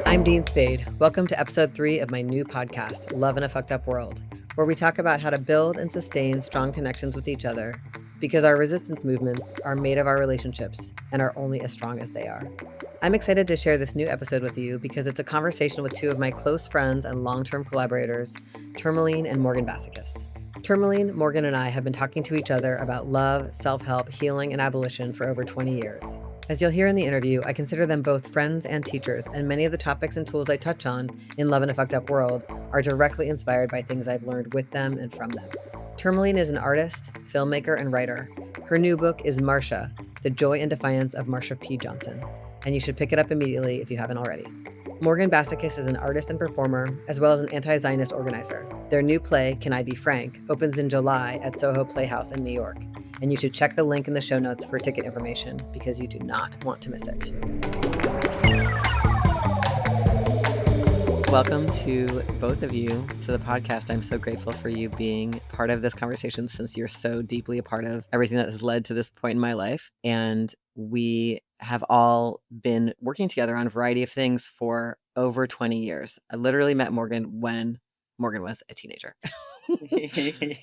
I'm Dean Spade. Welcome to episode 3 of my new podcast, Love in a Fucked Up World, where we talk about how to build and sustain strong connections with each other because our resistance movements are made of our relationships and are only as strong as they are. I'm excited to share this new episode with you because it's a conversation with two of my close friends and long-term collaborators, Tourmaline and Morgan Bassichis. Tourmaline, Morgan, and I have been talking to each other about love, self-help, healing, and abolition for over 20 years. As you'll hear in the interview, I consider them both friends and teachers, and many of the topics and tools I touch on in Love in a Fucked Up World are directly inspired by things I've learned with them and from them. Tourmaline is an artist, filmmaker, and writer. Her new book is Marsha, The Joy and Defiance of Marsha P. Johnson, and you should pick it up immediately if you haven't already. Morgan Bassichis is an artist and performer, as well as an anti-Zionist organizer. Their new play, Can I Be Frank, opens in July at Soho Playhouse in New York, and you should check the link in the show notes for ticket information because you do not want to miss it. Welcome to both of you to the podcast. I'm so grateful for you being part of this conversation since you're so deeply a part of everything that has led to this point in my life. And we have all been working together on a variety of things for over 20 years. I literally met Morgan when Morgan was a teenager.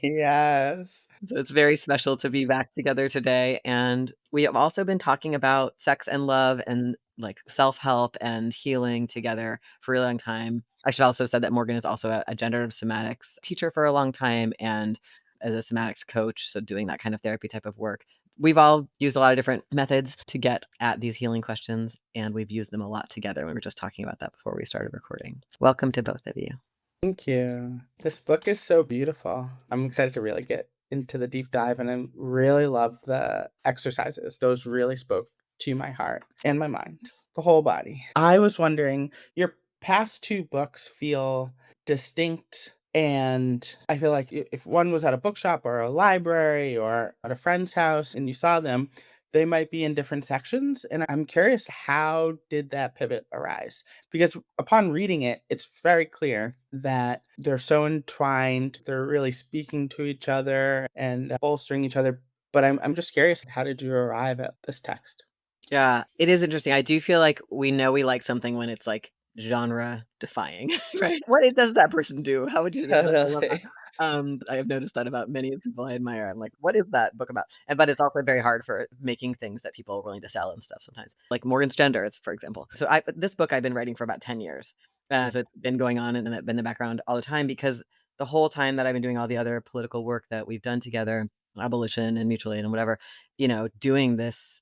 Yes. So it's very special to be back together today. And we have also been talking about sex and love and like self-help and healing together for a really long time. I should also say that Morgan is also a generative somatics teacher for a long time and as a somatics coach, so doing that kind of therapy type of work. We've all used a lot of different methods to get at these healing questions, and we've used them a lot together. We were just talking about that before we started recording. Welcome to both of you. Thank you. This book is so beautiful. I'm excited to really get into the deep dive, and I really love the exercises. Those really spoke to my heart and my mind, the whole body. I was wondering, your past two books feel distinct, and I feel like if one was at a bookshop or a library or at a friend's house and you saw them, they might be in different sections. And I'm curious, how did that pivot arise? Because upon reading it, it's very clear that they're so entwined. They're really speaking to each other and bolstering each other. But I'm just curious, how did you arrive at this text? Yeah, it is interesting. I do feel like we know we like something when it's like genre defying, right? What does that person do? How would you do that? I love that. Totally. I have noticed that about many of the people I admire. I'm like, what is that book about? But it's also very hard for making things that people are willing to sell and stuff sometimes. Like Morgan's Gender, it's for example. So this book I've been writing for about 10 years. So it's been going on and it's been in the background all the time because the whole time that I've been doing all the other political work that we've done together, abolition and mutual aid and whatever, doing this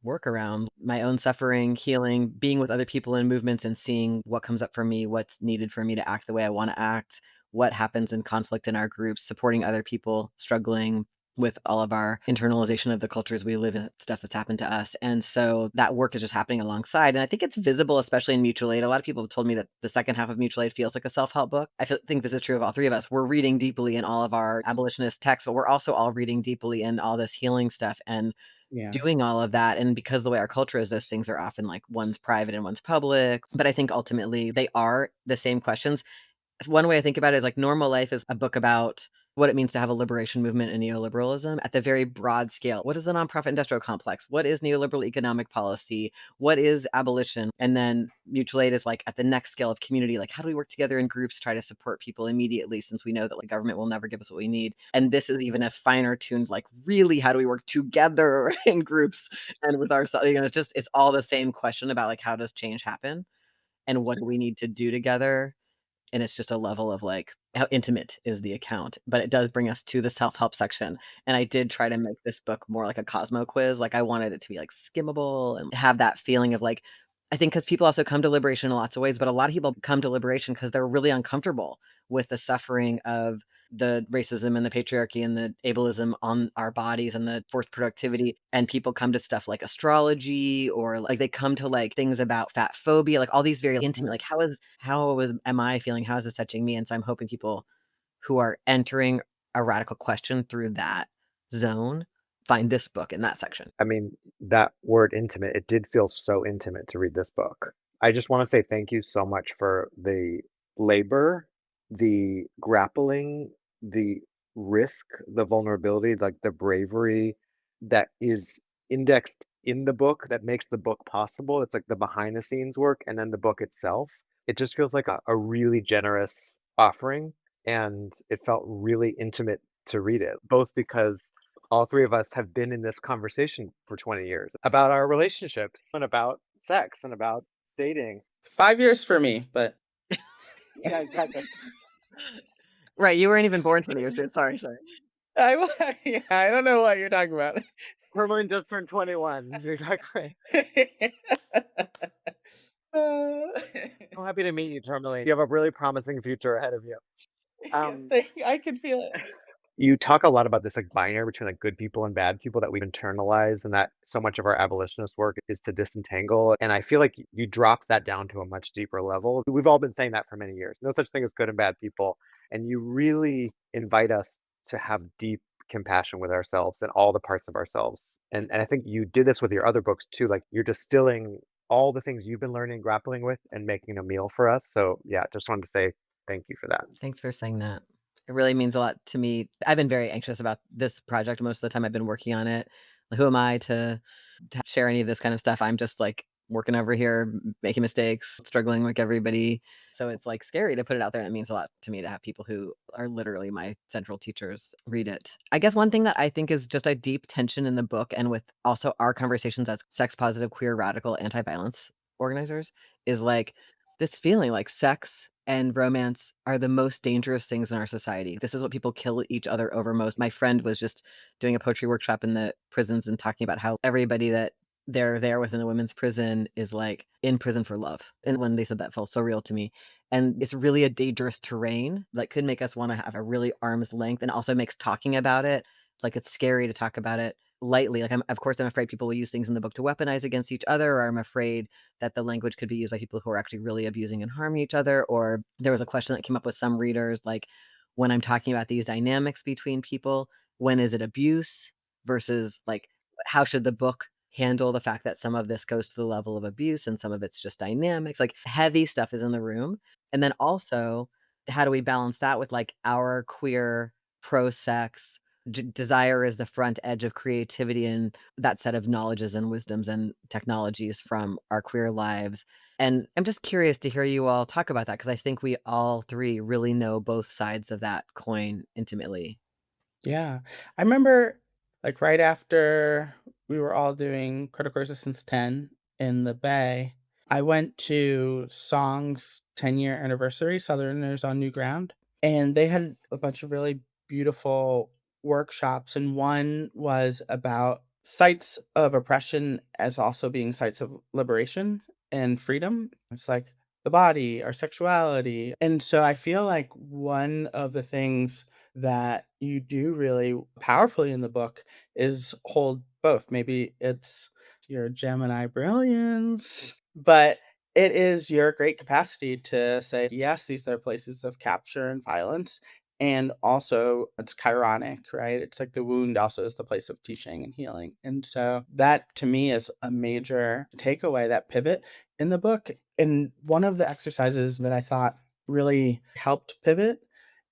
work around my own suffering, healing, being with other people in movements and seeing what comes up for me, what's needed for me to act the way I want to act, what happens in conflict in our groups, supporting other people struggling with all of our internalization of the cultures we live in, stuff that's happened to us. And so that work is just happening alongside. And I think it's visible, especially in mutual aid. A lot of people have told me that the second half of mutual aid feels like a self-help book. Think this is true of all three of us. We're reading deeply in all of our abolitionist texts, but we're also all reading deeply in all this healing stuff and Yeah. doing all of that. And because the way our culture is, those things are often like one's private and one's public. But I think ultimately they are the same questions. One way I think about it is like Normal Life is a book about what it means to have a liberation movement in neoliberalism at the very broad scale. What is the nonprofit industrial complex? What is neoliberal economic policy? What is abolition? And then mutual aid is like at the next scale of community, like how do we work together in groups, try to support people immediately since we know that like government will never give us what we need. And this is even a finer tuned, like really how do we work together in groups and with ourselves? It's all the same question about like how does change happen and what do we need to do together, and it's just a level of like how intimate is the account, but it does bring us to the self-help section. And I did try to make this book more like a Cosmo quiz. Like I wanted it to be like skimmable and have that feeling of like, I think because people also come to liberation in lots of ways, but a lot of people come to liberation because they're really uncomfortable with the suffering of the racism and the patriarchy and the ableism on our bodies and the forced productivity. And people come to stuff like astrology or like they come to like things about fat phobia, like all these very intimate, like am I feeling? How is this touching me? And so I'm hoping people who are entering a radical question through that zone find this book in that section. I mean, that word intimate, it did feel so intimate to read this book. I just want to say thank you so much for the labor, the grappling, the risk, the vulnerability, like the bravery that is indexed in the book that makes the book possible. It's like the behind the scenes work and then the book itself. It just feels like a really generous offering, and it felt really intimate to read it, both because all three of us have been in this conversation for 20 years about our relationships and about sex and about dating. 5 years for me, but Yeah, exactly. Right, you weren't even born 20 years ago. Sorry, sorry. yeah, I don't know what you're talking about. Tourmaline just turned 21. You're exactly. Uh, So happy to meet you, Tourmaline. You have a really promising future ahead of you. yeah, Um, I can feel it. You talk a lot about this, like, binary between, like, good people and bad people that we've internalized, and that so much of our abolitionist work is to disentangle, and I feel like you dropped that down to a much deeper level. We've all been saying that for many years. No such thing as good and bad people, and you really invite us to have deep compassion with ourselves and all the parts of ourselves, and I think you did this with your other books too, like, you're distilling all the things you've been learning, grappling with, and making a meal for us, so, yeah, just wanted to say thank you for that. Thanks for saying that. It really means a lot to me. I've been very anxious about this project most of the time I've been working on it. Who am I to share any of this kind of stuff? I'm just like working over here, making mistakes, struggling like everybody. So it's like scary to put it out there. And it means a lot to me to have people who are literally my central teachers read it. I guess one thing that I think is just a deep tension in the book and with also our conversations as sex positive, queer, radical, anti violence organizers is like this feeling like sex and romance are the most dangerous things in our society. This is what people kill each other over most. My friend was just doing a poetry workshop in the prisons and talking about how everybody that they're there within the women's prison is like in prison for love. And when they said that felt so real to me. And it's really a dangerous terrain that could make us want to have a really arm's length and also makes talking about it like it's scary to talk about it lightly. Like of course I'm afraid people will use things in the book to weaponize against each other, or I'm afraid that the language could be used by people who are actually really abusing and harming each other. Or there was a question that came up with some readers, like when I'm talking about these dynamics between people, when is it abuse versus like how should the book handle the fact that some of this goes to the level of abuse and some of it's just dynamics, like heavy stuff is in the room. And then also, how do we balance that with like our queer pro sex desire is the front edge of creativity and that set of knowledges and wisdoms and technologies from our queer lives. And I'm just curious to hear you all talk about that because I think we all three really know both sides of that coin intimately. Yeah. I remember, like, right after we were all doing Critical Resistance 10 in the Bay, I went to Song's 10-year anniversary, Southerners on New Ground, and they had a bunch of really beautiful workshops, and one was about sites of oppression as also being sites of liberation and freedom. It's like the body, our sexuality. And so I feel like one of the things that you do really powerfully in the book is hold both. Maybe it's your Gemini brilliance, but it is your great capacity to say, yes, these are places of capture and violence. And also, it's chironic, right? It's like the wound also is the place of teaching and healing. And so, that to me is a major takeaway, that pivot in the book. And one of the exercises that I thought really helped pivot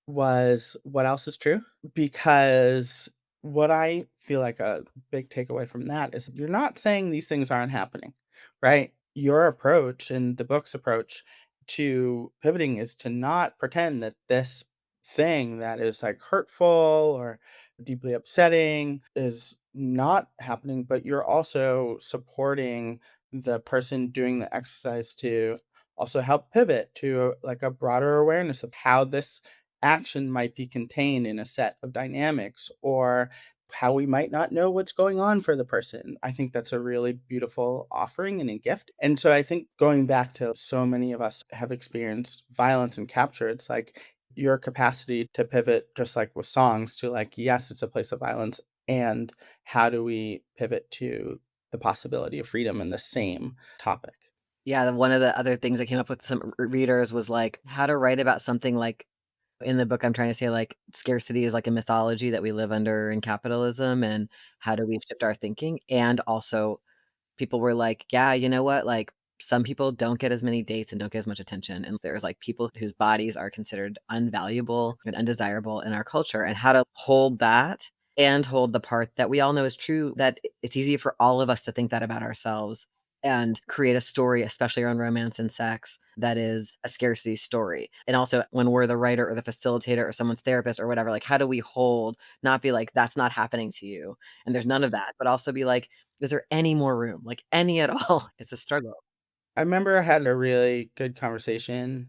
was what else is true? Because what I feel like a big takeaway from that is you're not saying these things aren't happening, right? Your approach and the book's approach to pivoting is to not pretend that this thing that is like hurtful or deeply upsetting is not happening, but you're also supporting the person doing the exercise to also help pivot to like a broader awareness of how this action might be contained in a set of dynamics or how we might not know what's going on for the person. I think that's a really beautiful offering and a gift. And so I think going back to so many of us have experienced violence and capture, it's like your capacity to pivot, just like with songs, to like, yes, it's a place of violence. And how do we pivot to the possibility of freedom in the same topic? Yeah, one of the other things that came up with some readers was like how to write about something like in the book, I'm trying to say like scarcity is like a mythology that we live under in capitalism, and how do we shift our thinking? And also, people were like, yeah, you know what? Like, some people don't get as many dates and don't get as much attention. And there's like people whose bodies are considered unvaluable and undesirable in our culture, and how to hold that and hold the part that we all know is true, that it's easy for all of us to think that about ourselves and create a story, especially around romance and sex, that is a scarcity story. And also when we're the writer or the facilitator or someone's therapist or whatever, like how do we hold, not be like, that's not happening to you and there's none of that, but also be like, is there any more room? Like any at all? It's a struggle. I remember I had a really good conversation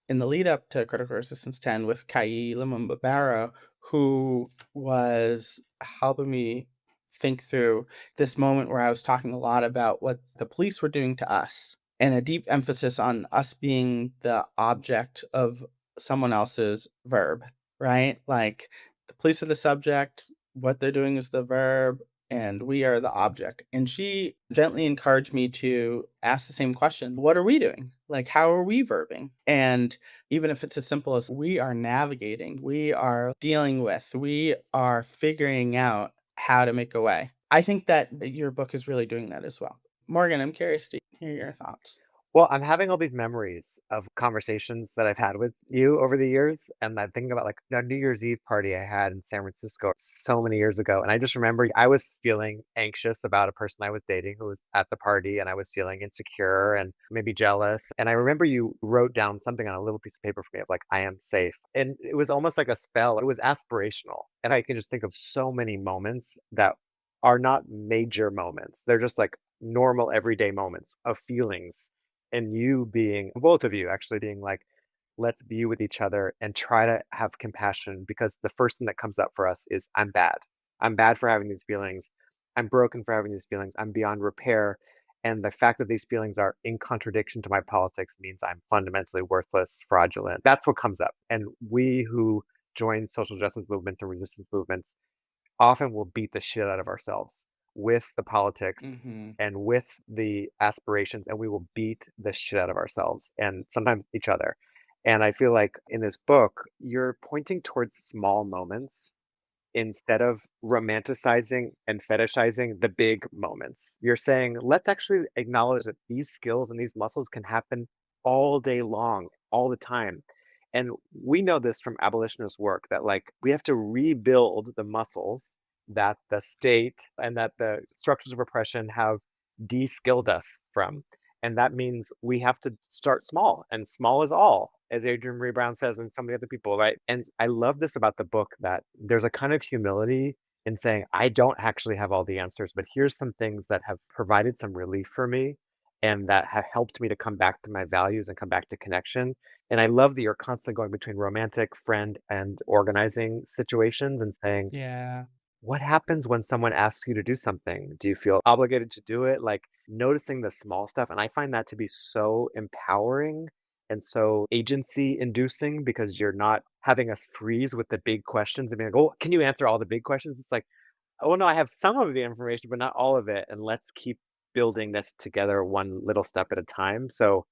in the lead up to Critical Resistance 10 with Kai Lumumba Barrow, who was helping me think through this moment where I was talking a lot about what the police were doing to us and a deep emphasis on us being the object of someone else's verb, right? Like the police are the subject, what they're doing is the verb, and we are the object. And she gently encouraged me to ask the same question. What are we doing? Like, how are we verbing? And even if it's as simple as we are navigating, we are dealing with, we are figuring out how to make a way. I think that your book is really doing that as well. Morgan, I'm curious to hear your thoughts. Well, I'm having all these memories of conversations that I've had with you over the years, and I'm thinking about, like, a New Year's Eve party I had in San Francisco so many years ago, and I just remember I was feeling anxious about a person I was dating who was at the party, and I was feeling insecure and maybe jealous, and I remember you wrote down something on a little piece of paper for me of, like, "I am safe," and it was almost like a spell. It was aspirational, and I can just think of so many moments that are not major moments. They're just, like, normal everyday moments of feelings and you being both of you actually being like, let's be with each other and try to have compassion because the first thing that comes up for us is I'm bad. I'm bad for having these feelings. I'm broken for having these feelings. I'm beyond repair. And the fact that these feelings are in contradiction to my politics means I'm fundamentally worthless, fraudulent. That's what comes up. And we who join social justice movements and resistance movements often will beat the shit out of ourselves with the politics Mm-hmm. and with the aspirations, and we will beat the shit out of ourselves and sometimes each other. And I feel like in this book, you're pointing towards small moments instead of romanticizing and fetishizing the big moments. You're saying, let's actually acknowledge that these skills and these muscles can happen all day long, all the time. And we know this from abolitionist work that, like, we have to rebuild the muscles that the state and that the structures of oppression have de-skilled us from. And that means we have to start small, and small is all, as Adrian Marie Brown says, and so many other people, right? And I love this about the book that there's a kind of humility in saying, I don't actually have all the answers, but here's some things that have provided some relief for me and that have helped me to come back to my values and come back to connection. And I love that you're constantly going between romantic, friend, and organizing situations and saying, Yeah. what happens when someone asks you to do something? Do you feel obligated to do it? Like noticing the small stuff. And I find that to be so empowering and so agency inducing because you're not having us freeze with the big questions and being like, oh, can you answer all the big questions? It's like, oh no, I have some of the information, but not all of it. And let's keep building this together one little step at a time. So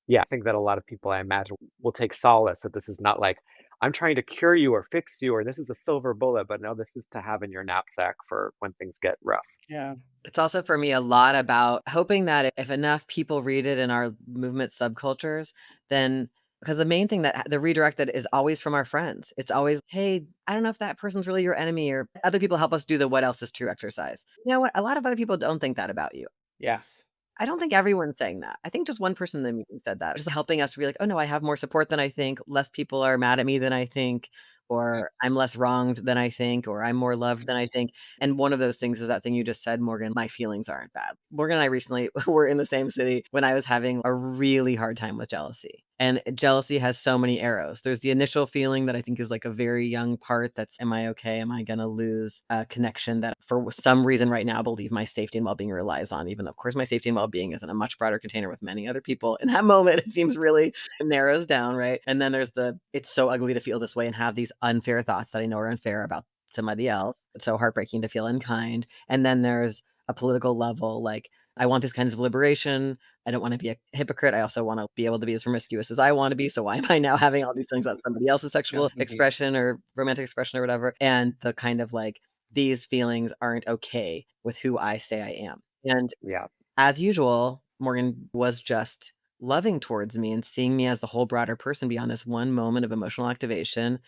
yeah, I think that a lot of people, I imagine, will take solace that this is not like, I'm trying to cure you or fix you, or this is a silver bullet, but no, this is to have in your knapsack for when things get rough. Yeah. It's also for me a lot about hoping that if enough people read it in our movement subcultures, then because the main thing that the redirected is always from our friends. It's always, hey, I don't know if that person's really your enemy, or other people help us do the what else is true exercise. You know what? A lot of other people don't think that about you. Yes. I don't think everyone's saying that. I think just one person in the meeting said that, just helping us to be like, "Oh, no, I have more support than I think. Less people are mad at me than I think, or I'm less wronged than I think, or I'm more loved than I think." And one of those things is that thing you just said, Morgan, my feelings aren't bad. Morgan and I recently were in the same city when I was having a really hard time with jealousy. And jealousy has so many arrows. There's the initial feeling that I think is like a very young part that's, am I okay? Am I going to lose a connection that for some reason right now I believe my safety and well-being relies on, even though of course my safety and well-being is in a much broader container with many other people. In that moment, it seems really narrows down, right? And then there's the, it's so ugly to feel this way and have these unfair thoughts that I know are unfair about somebody else. It's so heartbreaking to feel unkind. And then there's a political level, like, I want these kinds of liberation. I don't want to be a hypocrite. I also want to be able to be as promiscuous as I want to be. So why am I now having all these things about somebody else's sexual expression or romantic expression or whatever? And the kind of like, these feelings aren't okay with who I say I am. And Yeah. as usual, Morgan was just loving towards me and seeing me as the whole broader person beyond this one moment of emotional activation.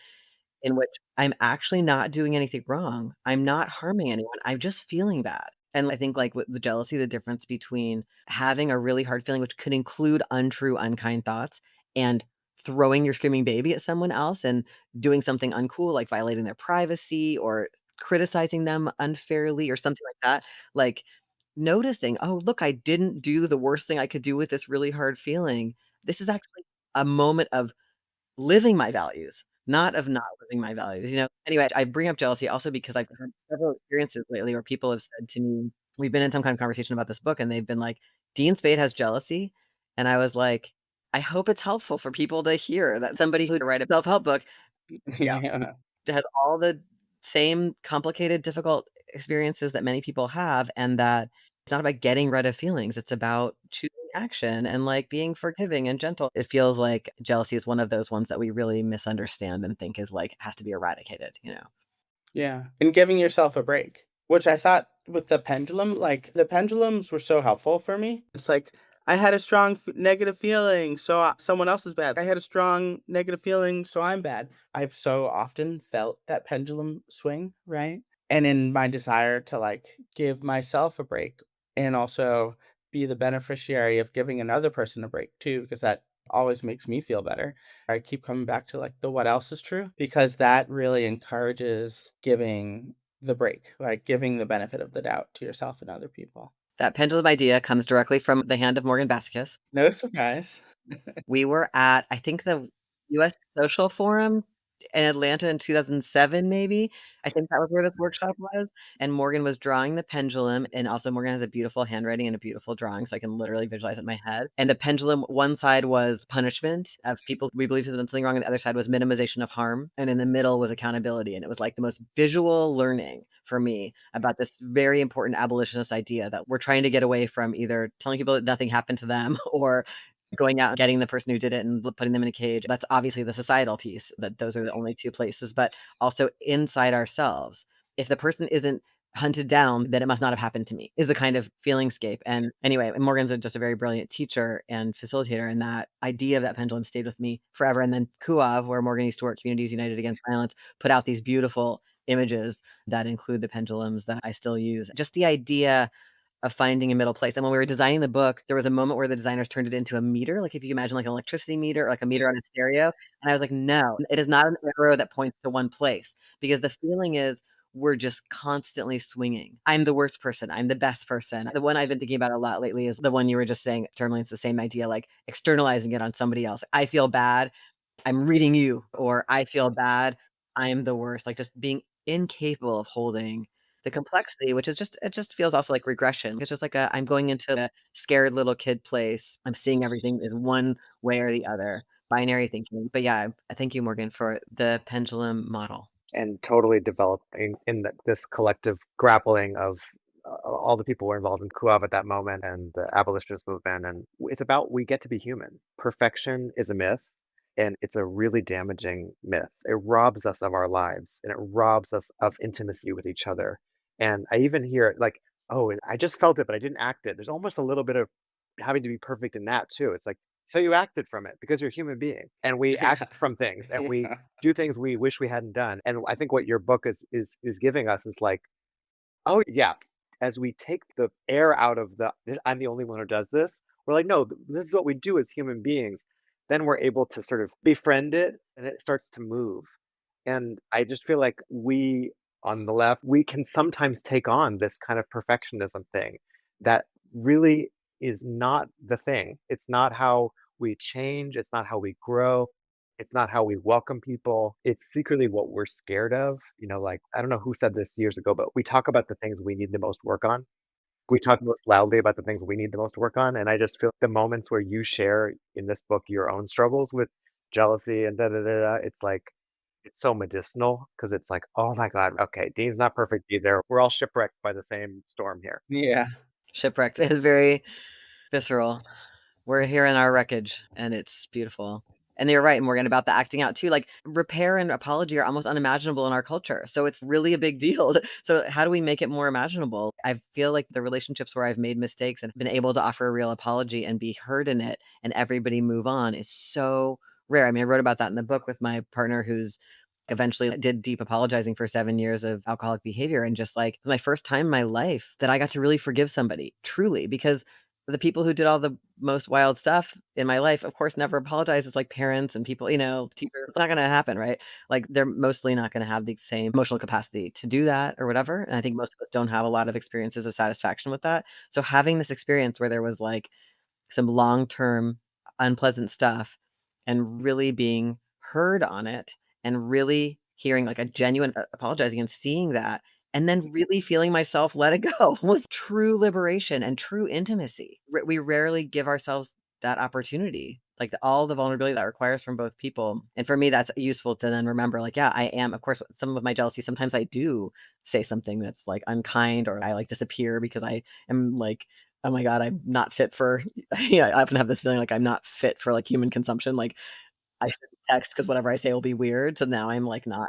in which I'm actually not doing anything wrong. I'm not harming anyone. I'm just feeling bad. And I think like with the jealousy, the difference between having a really hard feeling, which could include untrue, unkind thoughts, and throwing your screaming baby at someone else and doing something uncool, like violating their privacy or criticizing them unfairly or something like that. Like noticing, oh, look, I didn't do the worst thing I could do with this really hard feeling. This is actually a moment of living my values, not of not living my values, you know? Anyway, I bring up jealousy also because I've had several experiences lately where people have said to me, we've been in some kind of conversation about this book, and they've been like, "Dean Spade has jealousy?" And I was like, "I hope it's helpful for people to hear that somebody who write a self-help book, yeah, Yeah. has all the same complicated, difficult experiences that many people have, and that it's not about getting rid of feelings, it's about choosing action and, like, being forgiving and gentle." It feels like jealousy is one of those ones that we really misunderstand and think is, like, has to be eradicated, you know? Yeah, and giving yourself a break, which I thought with the pendulum, like, the pendulums were so helpful for me. It's like, I had a strong negative feeling, so someone else is bad. I had a strong negative feeling, so I'm bad. I've so often felt that pendulum swing, right? And in my desire to like give myself a break and also be the beneficiary of giving another person a break too, because that always makes me feel better. I keep coming back to like the what else is true because that really encourages giving the break, like giving the benefit of the doubt to yourself and other people. That pendulum idea comes directly from the hand of Morgan Bassichis. No surprise. We were at, I think, the US Social Forum in Atlanta in 2007, maybe. I think that was where this workshop was, and Morgan was drawing the pendulum, and also Morgan has a beautiful handwriting and a beautiful drawing, so I can literally visualize it in my head, and the pendulum, one side was punishment of people we believed had done something wrong, and the other side was minimization of harm, and in the middle was accountability, and it was, like, the most visual learning for me about this very important abolitionist idea that we're trying to get away from either telling people that nothing happened to them or going out and getting the person who did it and putting them in a cage. That's obviously the societal piece, that those are the only 2 places, but also inside ourselves. If the person isn't hunted down, then it must not have happened to me, is the kind of feelingscape. And anyway, Morgan's just a very brilliant teacher and facilitator, and that idea of that pendulum stayed with me forever. And then KUAV, where Morgan used to work, Communities United Against Violence, put out these beautiful images that include the pendulums that I still use. Just the idea of finding a middle place. And when we were designing the book, there was a moment where the designers turned it into a meter, like if you imagine like an electricity meter or like a meter on a stereo. And I was like, no, it is not an arrow that points to one place, because the feeling is we're just constantly swinging. I'm the worst person. I'm the best person. The one I've been thinking about a lot lately is the one you were just saying, Tourmaline. It's the same idea, like externalizing it on somebody else. I feel bad. I'm reading you, or I feel bad, I'm the worst, like, just being incapable of holding the complexity, which is just it just feels also like regression. It's just like I'm going into a scared little kid place. I'm seeing everything is one way or the other, binary thinking. But yeah, thank you, Morgan, for the pendulum model. And totally developing in this collective grappling of all the people who were involved in KUAV at that moment and the abolitionist movement. And it's about we get to be human. Perfection is a myth, and it's a really damaging myth. It robs us of our lives, and it robs us of intimacy with each other. And I even hear it like, oh, I just felt it, but I didn't act it. There's almost a little bit of having to be perfect in that too. It's like, so you acted from it because you're a human being, and we Yeah. act from things, and we Yeah. do things we wish we hadn't done. And I think what your book is giving us is like, oh yeah, as we take the air out of the I'm the only one who does this, we're like, no, this is what we do as human beings. Then we're able to sort of befriend it and it starts to move. And I just feel like we on the left, we can sometimes take on this kind of perfectionism thing that really is not the thing. It's not how we change, it's not how we grow. It's not how we welcome people. It's secretly what we're scared of. You know, like, I don't know who said this years ago, but we talk about the things we need the most work on. We talk most loudly about the things we need the most work on. And I just feel the moments where you share in this book your own struggles with jealousy and da da da da, it's like, it's so medicinal because it's like, oh my God, okay, Dean's not perfect either. We're all shipwrecked by the same storm here. Yeah. Shipwrecked is very visceral. We're here in our wreckage, and it's beautiful. And you're right, Morgan, about the acting out too. Like repair and apology are almost unimaginable in our culture. So it's really a big deal. So how do we make it more imaginable? I feel like the relationships where I've made mistakes and been able to offer a real apology and be heard in it and everybody move on is so rare. I mean, I wrote about that in the book with my partner who's Eventually I did deep apologizing for 7 years of alcoholic behavior, and just like, it was my first time in my life that I got to really forgive somebody, truly, because the people who did all the most wild stuff in my life, of course, never apologize. It's like parents and people, teachers. It's not gonna happen, right? Like, they're mostly not gonna have the same emotional capacity to do that or whatever, and I think most of us don't have a lot of experiences of satisfaction with that. So having this experience where there was, like, some long-term unpleasant stuff and really being heard on it and really hearing like a genuine apologizing and seeing that and then really feeling myself let it go was true liberation and true intimacy. We rarely give ourselves that opportunity, like all the vulnerability that requires from both people. And for me, that's useful to then remember, like, yeah, I am, of course, some of my jealousy, sometimes I do say something that's like unkind or I like disappear because I am like, oh my God, I'm not fit for yeah, I often have this feeling like I'm not fit for, like, human consumption, like, I shouldn't text because whatever I say will be weird, so now I'm, like, not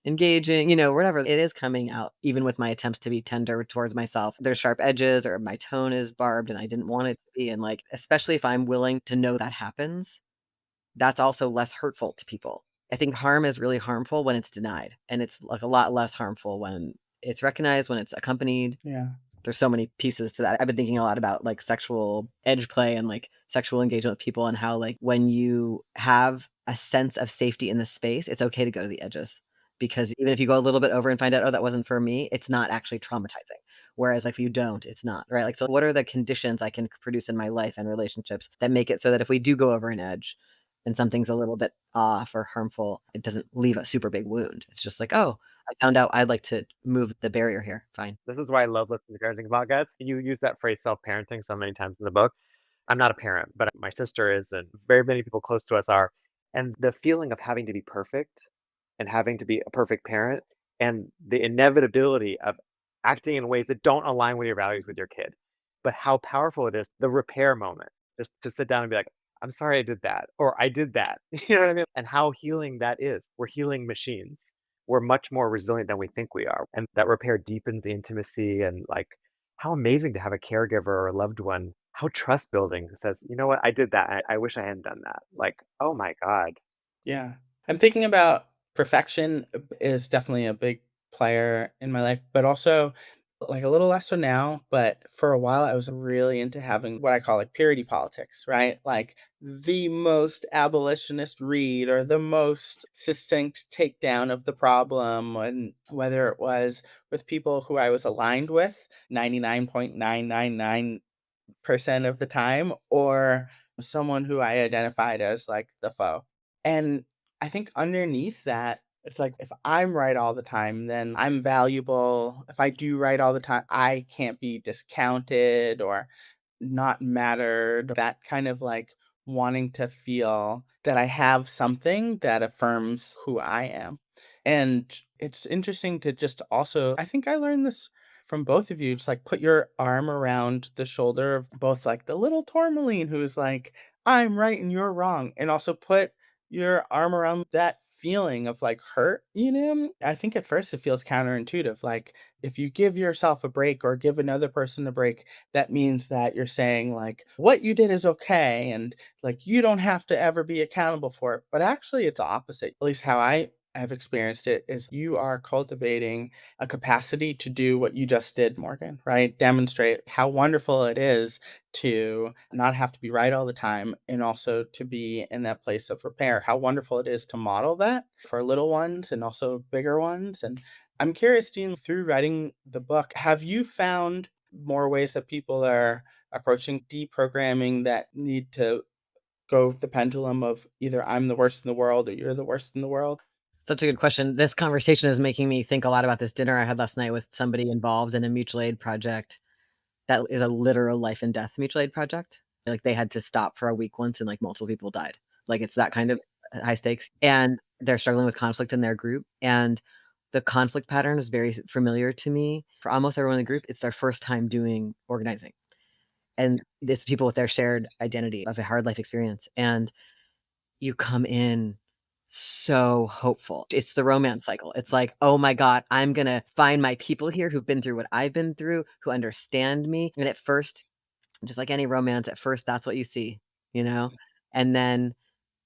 engaging, whatever. It is coming out even with my attempts to be tender towards myself. There's sharp edges or my tone is barbed and I didn't want it to be, and, like, especially if I'm willing to know that happens, that's also less hurtful to people. I think harm is really harmful when it's denied, and it's, like, a lot less harmful when it's recognized, when it's accompanied. Yeah. There's so many pieces to that. I've been thinking a lot about, like, sexual edge play and, like, sexual engagement with people and how, like, when you have a sense of safety in the space, it's okay to go to the edges. Because even if you go a little bit over and find out, "Oh, that wasn't for me," it's not actually traumatizing. Whereas if you don't, it's not, right? Like, so what are the conditions I can produce in my life and relationships that make it so that if we do go over an edge and something's a little bit off or harmful, it doesn't leave a super big wound. It's just like, "Oh, I found out I'd like to move the barrier here. Fine." This is why I love listening to parenting podcasts. You use that phrase self-parenting so many times in the book. I'm not a parent, but my sister is, and very many people close to us are. And the feeling of having to be perfect and having to be a perfect parent and the inevitability of acting in ways that don't align with your values with your kid. But how powerful it is, the repair moment, just to sit down and be like, I'm sorry I did that, or I did that. You know what I mean? And how healing that is. We're healing machines. We're much more resilient than we think we are. And that repair deepens the intimacy and like how amazing to have a caregiver or a loved one, how trust building says, you know what, I did that. I wish I hadn't done that. Like, oh my God. Yeah. I'm thinking about perfection is definitely a big player in my life, but also like a little less so now. But for a while, I was really into having what I call like purity politics, right? Like the most abolitionist read or the most succinct takedown of the problem, and whether it was with people who I was aligned with 99.999% of the time, or someone who I identified as like the foe. And I think underneath that, it's like if I'm right all the time, then I'm valuable. If I do right all the time, I can't be discounted or not mattered. That kind of like wanting to feel that I have something that affirms who I am. And it's interesting to just also, I think I learned this from both of you. Just like put your arm around the shoulder of both like the little Tourmaline who's like, I'm right and you're wrong. And also put your arm around that feeling of like hurt, you know? I think at first it feels counterintuitive. Like if you give yourself a break or give another person a break, that means that you're saying like what you did is okay and like you don't have to ever be accountable for it. But actually it's the opposite. At least how I have experienced it is you are cultivating a capacity to do what you just did, Morgan, right? Demonstrate how wonderful it is to not have to be right all the time and also to be in that place of repair. How wonderful it is to model that for little ones and also bigger ones. And I'm curious, Dean, through writing the book, have you found more ways that people are approaching deprogramming that need to go with the pendulum of either I'm the worst in the world or you're the worst in the world? Such a good question. This conversation is making me think a lot about this dinner I had last night with somebody involved in a mutual aid project that is a literal life and death mutual aid project. Like, they had to stop for a week once and, like, multiple people died. Like, it's that kind of high stakes, and they're struggling with conflict in their group, and the conflict pattern is very familiar to me. For almost everyone in the group, it's their first time doing organizing, and it's people with their shared identity of a hard life experience, and you come in so hopeful. It's the romance cycle. It's like, "Oh my god, I'm gonna find my people here who've been through what I've been through, who understand me," and at first, just like any romance, at first, that's what you see, you know? And then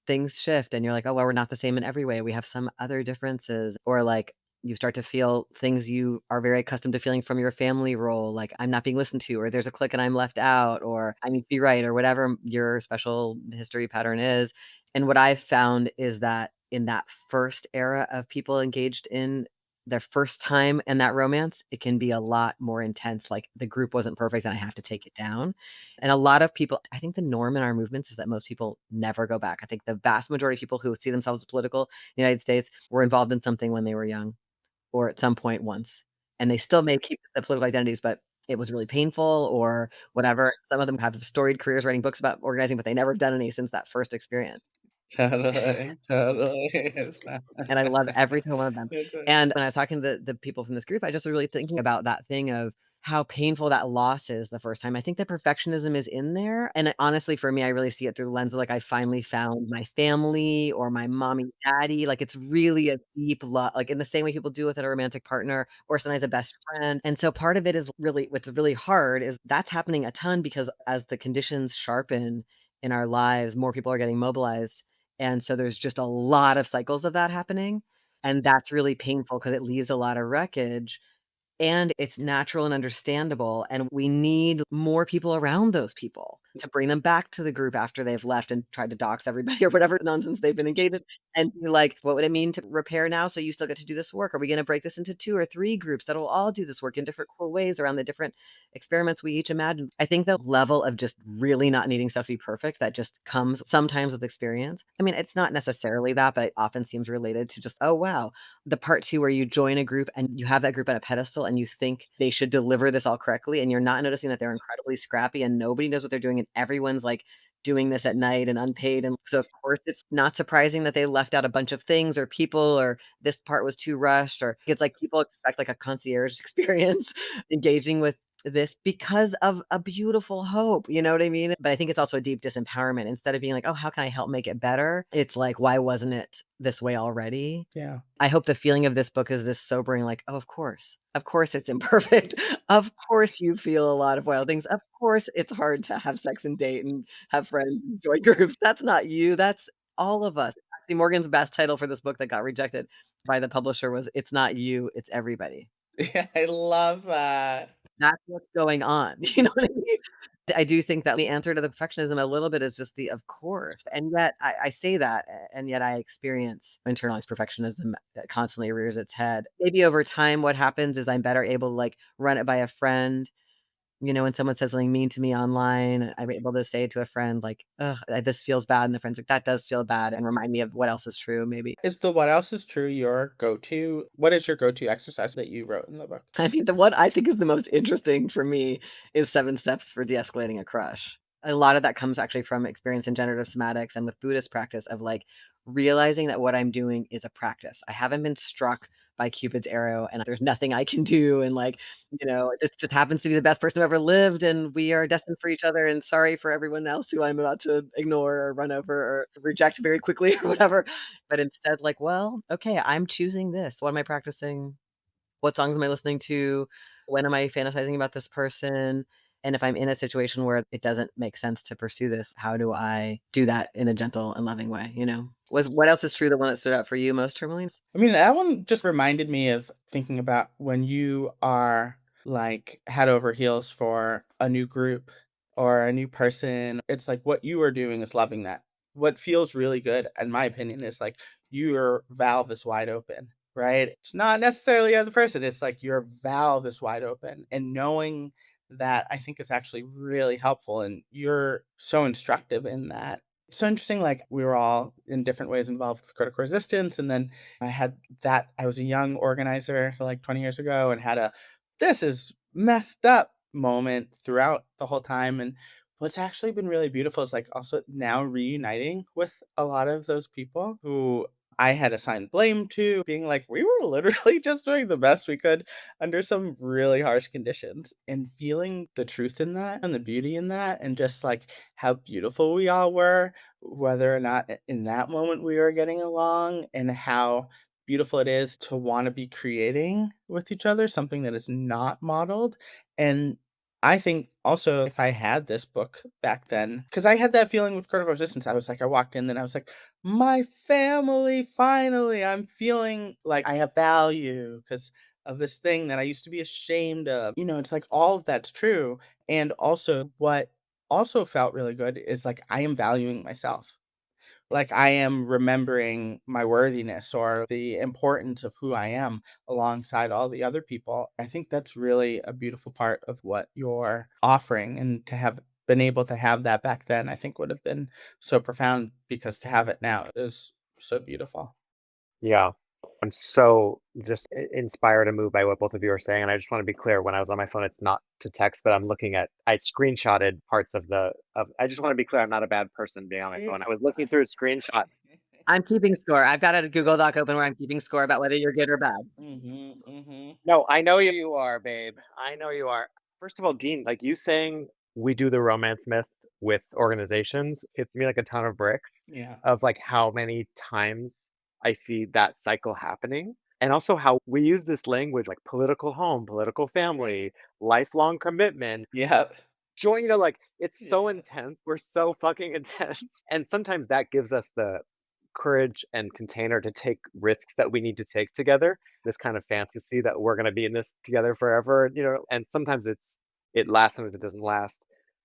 things shift and you're like, "Oh, well, we're not the same in every way. We have some other differences." Or like you start to feel things you are very accustomed to feeling from your family role, like I'm not being listened to, or there's a clique and I'm left out, or I need to be right, or whatever your special history pattern is. And what I've found is that in that first era of people engaged in their first time in that romance, it can be a lot more intense. Like the group wasn't perfect and I have to take it down. And a lot of people, I think the norm in our movements is that most people never go back. I think the vast majority of people who see themselves as political in the United States were involved in something when they were young or at some point once. And they still may keep the political identities, but it was really painful or whatever. Some of them have storied careers writing books about organizing, but they never have done any since that first experience. Totally, totally. It's not And I love every single one of them. it's a And when I was talking to the people from this group, I just was really thinking about that thing of how painful that loss is the first time. I think that perfectionism is in there. And honestly, for me, I really see it through the lens of like I finally found my family or my mommy, daddy. Like it's really a deep love, like in the same way people do with a romantic partner or sometimes a best friend. And so part of it is really what's really hard is that's happening a ton because as the conditions sharpen in our lives, more people are getting mobilized. And so there's just a lot of cycles of that happening, and that's really painful because it leaves a lot of wreckage, and it's natural and understandable, and we need more people around those people to bring them back to the group after they've left and tried to dox everybody or whatever nonsense they've been engaged in, and be like, "What would it mean to repair now so you still get to do this work? Are we gonna break this into 2 or 3 groups that will all do this work in different cool ways around the different experiments we each imagine?" I think the level of just really not needing stuff to be perfect that just comes sometimes with experience. I mean, it's not necessarily that, but it often seems related to just, "Oh, wow, the part 2 where you join a group and you have that group on a pedestal and you think they should deliver this all correctly, and you're not noticing that they're incredibly scrappy and nobody knows what they're doing, and everyone's, like, doing this at night and unpaid, and so, of course, it's not surprising that they left out a bunch of things or people or this part was too rushed, or it's like people expect, like, a concierge experience engaging with this because of a beautiful hope, you know what I mean? But I think it's also a deep disempowerment. Instead of being like, "Oh, how can I help make it better?" It's like, "Why wasn't it this way already?" yeah. I hope the feeling of this book is this sobering, like, "Oh, of course. Of course it's imperfect. Of course you feel a lot of wild things. Of course it's hard to have sex and date and have friends and join groups. That's not you. That's all of us." Actually, Morgan's best title for this book that got rejected by the publisher was "It's Not You, It's Everybody." Yeah, I love that. That's what's going on. You know what I mean? I do think that the answer to the perfectionism a little bit is just the "of course," and yet I say that, and yet I experience internalized perfectionism that constantly rears its head. Maybe over time, what happens is I'm better able to, like, run it by a friend, you know, when someone says something mean to me online, I'm able to say to a friend, like, "Ugh, this feels bad," and the friend's like, "That does feel bad," and remind me of what else is true, maybe. Is the what else is true your go-to? What is your go-to exercise that you wrote in the book? I mean, the one I think is the most interesting for me is 7 steps for de-escalating a crush. A lot of that comes actually from experience in generative somatics and with Buddhist practice of like realizing that what I'm doing is a practice. I haven't been struck by Cupid's arrow and there's nothing I can do. And like, you know, this just happens to be the best person who ever lived and we are destined for each other. And sorry for everyone else who I'm about to ignore or run over or reject very quickly or whatever. But instead, like, well, okay, I'm choosing this. What am I practicing? What songs am I listening to? When am I fantasizing about this person? And if I'm in a situation where it doesn't make sense to pursue this, how do I do that in a gentle and loving way, you know? Was what else is true, the one that stood out for you most, Tourmaline? I mean, that one just reminded me of thinking about when you are like head over heels for a new group or a new person. It's like what you are doing is loving that. What feels really good, in my opinion, is like your valve is wide open, right? It's not necessarily the other person. It's like your valve is wide open. And knowing that I think is actually really helpful. And you're so instructive in that. So interesting, like we were all in different ways involved with critical resistance. And then I was a young organizer like 20 years ago and had a, this is messed up moment throughout the whole time. And what's actually been really beautiful is like also now reuniting with a lot of those people who I had assigned blame to, being like, we were literally just doing the best we could under some really harsh conditions and feeling the truth in that and the beauty in that and just like how beautiful we all were, whether or not in that moment we were getting along, and how beautiful it is to want to be creating with each other something that is not modeled. And I think also if I had this book back then, because I had that feeling with Critical Resistance, I was like, I walked in and I was like, my family, finally, I'm feeling like I have value because of this thing that I used to be ashamed of. It's like all of that's true. And also, what also felt really good is like I am valuing myself. Like I am remembering my worthiness or the importance of who I am alongside all the other people. I think that's really a beautiful part of what you're offering. And to have been able to have that back then, I think would have been so profound because to have it now is so beautiful. Yeah. I'm so just inspired and moved by what both of you are saying. And I just want to be clear, when I was on my phone, it's not to text, but I'm looking at, I screenshotted parts I just want to be clear, I'm not a bad person being on my phone. I was looking through a screenshot. I'm keeping score. I've got a Google Doc open where I'm keeping score about whether you're good or bad. No, I know you are, babe. I know you are. First of all, Dean, like you saying we do the romance myth with organizations, hits me like a ton of bricks Yeah. of like how many times I see that cycle happening. And also how we use this language like political home, political family, lifelong commitment, Yep. join, like it's so Yeah. intense. We're so fucking intense. And sometimes that gives us the courage and container to take risks that we need to take together. This kind of fantasy that we're going to be in this together forever, and sometimes it lasts, sometimes it doesn't last.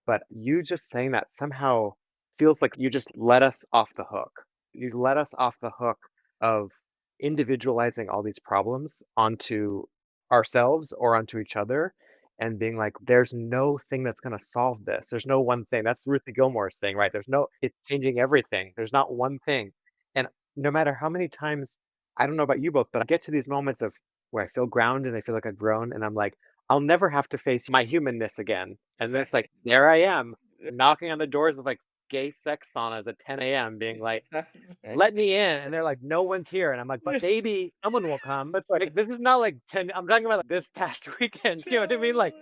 But you just saying that somehow feels like you just let us off the hook. You let us off the hook of individualizing all these problems onto ourselves or onto each other and being like, there's no thing that's going to solve this. There's no one thing. That's Ruthie Gilmore's thing, right? It's changing everything. There's not one thing. And no matter how many times, I don't know about you both, but I get to these moments of where I feel grounded and I feel like I've grown and I'm like, I'll never have to face my humanness again. And then it's like, there I am, knocking on the doors of like gay sex saunas at 10 a.m., being like, let me in. And they're like, no one's here. And I'm like, but baby, someone will come. But like, this is not like 10, I'm talking about like this past weekend. You know what I mean? Like,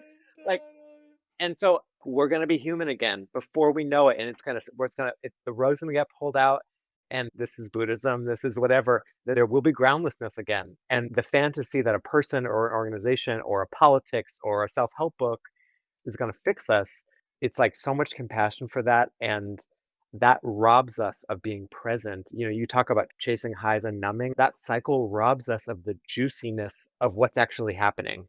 and so we're gonna be human again before we know it, and it's gonna where it's the rug's gonna get pulled out, and this is Buddhism, this is whatever, that there will be groundlessness again. And the fantasy that a person or an organization or a politics or a self-help book is gonna fix us, it's like so much compassion for that, and that robs us of being present. You talk about chasing highs and numbing. That cycle robs us of the juiciness of what's actually happening,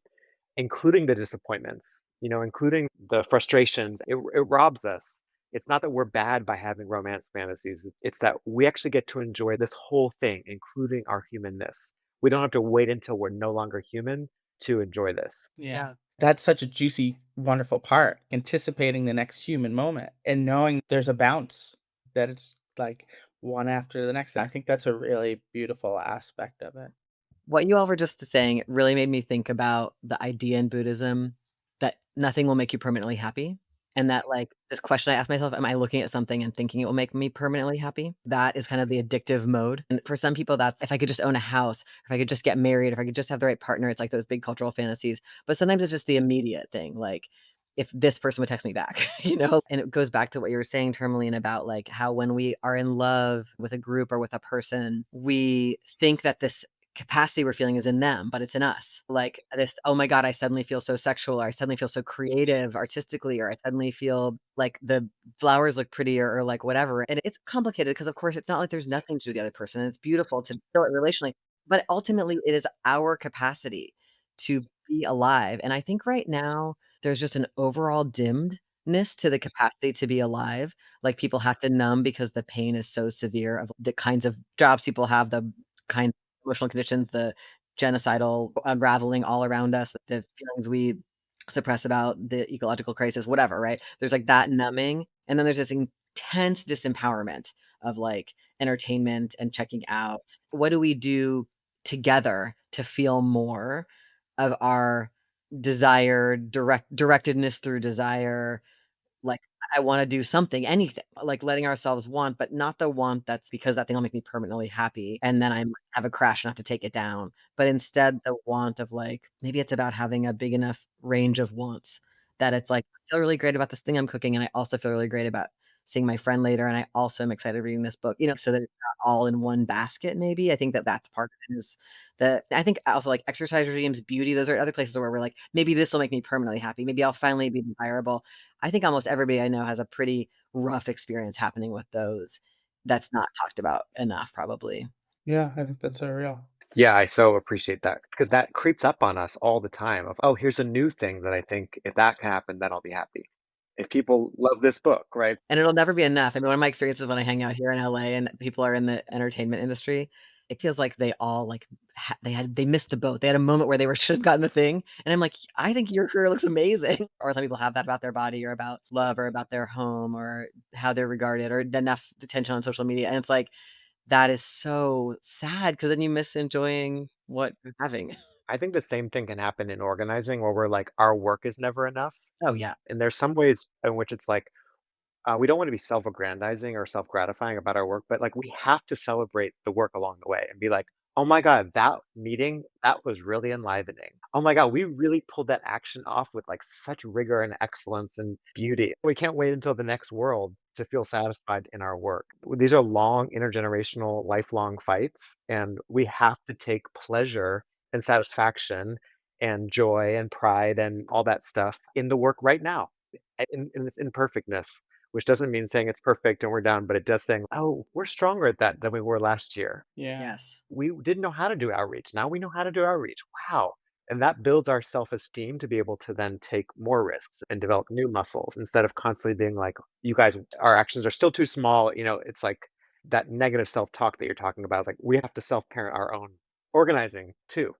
including the disappointments, including the frustrations. It robs us. It's not that we're bad by having romance fantasies. It's that we actually get to enjoy this whole thing, including our humanness. We don't have to wait until we're no longer human to enjoy this. Yeah. That's such a juicy, wonderful part. Anticipating the next human moment and knowing there's a bounce, that it's like one after the next. I think that's a really beautiful aspect of it. What you all were just saying really made me think about the idea in Buddhism that nothing will make you permanently happy. And that, like, this question I ask myself, am I looking at something and thinking it will make me permanently happy? That is kind of the addictive mode. And for some people, that's if I could just own a house, if I could just get married, if I could just have the right partner, it's like those big cultural fantasies. But sometimes it's just the immediate thing. Like, if this person would text me back, And it goes back to what you were saying, Tourmaline, about like how when we are in love with a group or with a person, we think that this capacity we're feeling is in them, but it's in us. Like this, oh my God, I suddenly feel so sexual, or I suddenly feel so creative artistically, or I suddenly feel like the flowers look prettier, or like whatever. And it's complicated because, of course, it's not like there's nothing to do with the other person. It's beautiful to feel it relationally, but ultimately, it is our capacity to be alive. And I think right now, there's just an overall dimmedness to the capacity to be alive. Like people have to numb because the pain is so severe of the kinds of jobs people have, the kinds emotional conditions, the genocidal unraveling all around us, the feelings we suppress about the ecological crisis, whatever, right? There's like that numbing. And then there's this intense disempowerment of like entertainment and checking out. What do we do together to feel more of our desire, directedness through desire, like, I wanna do something, anything, like letting ourselves want, but not the want that's because that thing will make me permanently happy, and then I might have a crash and have to take it down, but instead the want of, like, maybe it's about having a big enough range of wants that it's like, I feel really great about this thing I'm cooking, and I also feel really great about seeing my friend later, and I also am excited reading this book, so that it's not all in one basket maybe. I think that that's part of it is that I think also, like, exercise regimes, beauty, those are other places where we're like, "Maybe this will make me permanently happy. Maybe I'll finally be desirable." I think almost everybody I know has a pretty rough experience happening with those that's not talked about enough probably. Yeah, I think that's so real. Yeah, I so appreciate that because that creeps up on us all the time of, oh, here's a new thing that I think if that can happen, then I'll be happy. If people love this book, right? And it'll never be enough. I mean, one of my experiences when I hang out here in LA and people are in the entertainment industry, it feels like they all, like, they missed the boat. They had a moment where they were should have gotten the thing, and I'm like, "I think your career looks amazing." Or some people have that about their body or about love or about their home or how they're regarded or enough attention on social media, and it's like, that is so sad because then you miss enjoying what you're having. I think the same thing can happen in organizing where we're like, our work is never enough. Oh, yeah. And there's some ways in which it's like, we don't want to be self-aggrandizing or self-gratifying about our work, but like we have to celebrate the work along the way and be like, "Oh my god, that meeting, that was really enlivening. Oh my god, we really pulled that action off with like such rigor and excellence and beauty. We can't wait until the next world to feel satisfied in our work." These are long, intergenerational, lifelong fights, and we have to take pleasure and satisfaction and joy and pride and all that stuff in the work right now, in its imperfectness, which doesn't mean saying it's perfect and we're done, but it does saying, "Oh, we're stronger at that than we were last year. Yeah. Yes. We didn't know how to do outreach. Now we know how to do outreach. Wow." And that builds our self-esteem to be able to then take more risks and develop new muscles instead of constantly being like, "You guys, our actions are still too small." It's like that negative self-talk that you're talking about. It's like we have to self-parent our own organizing too.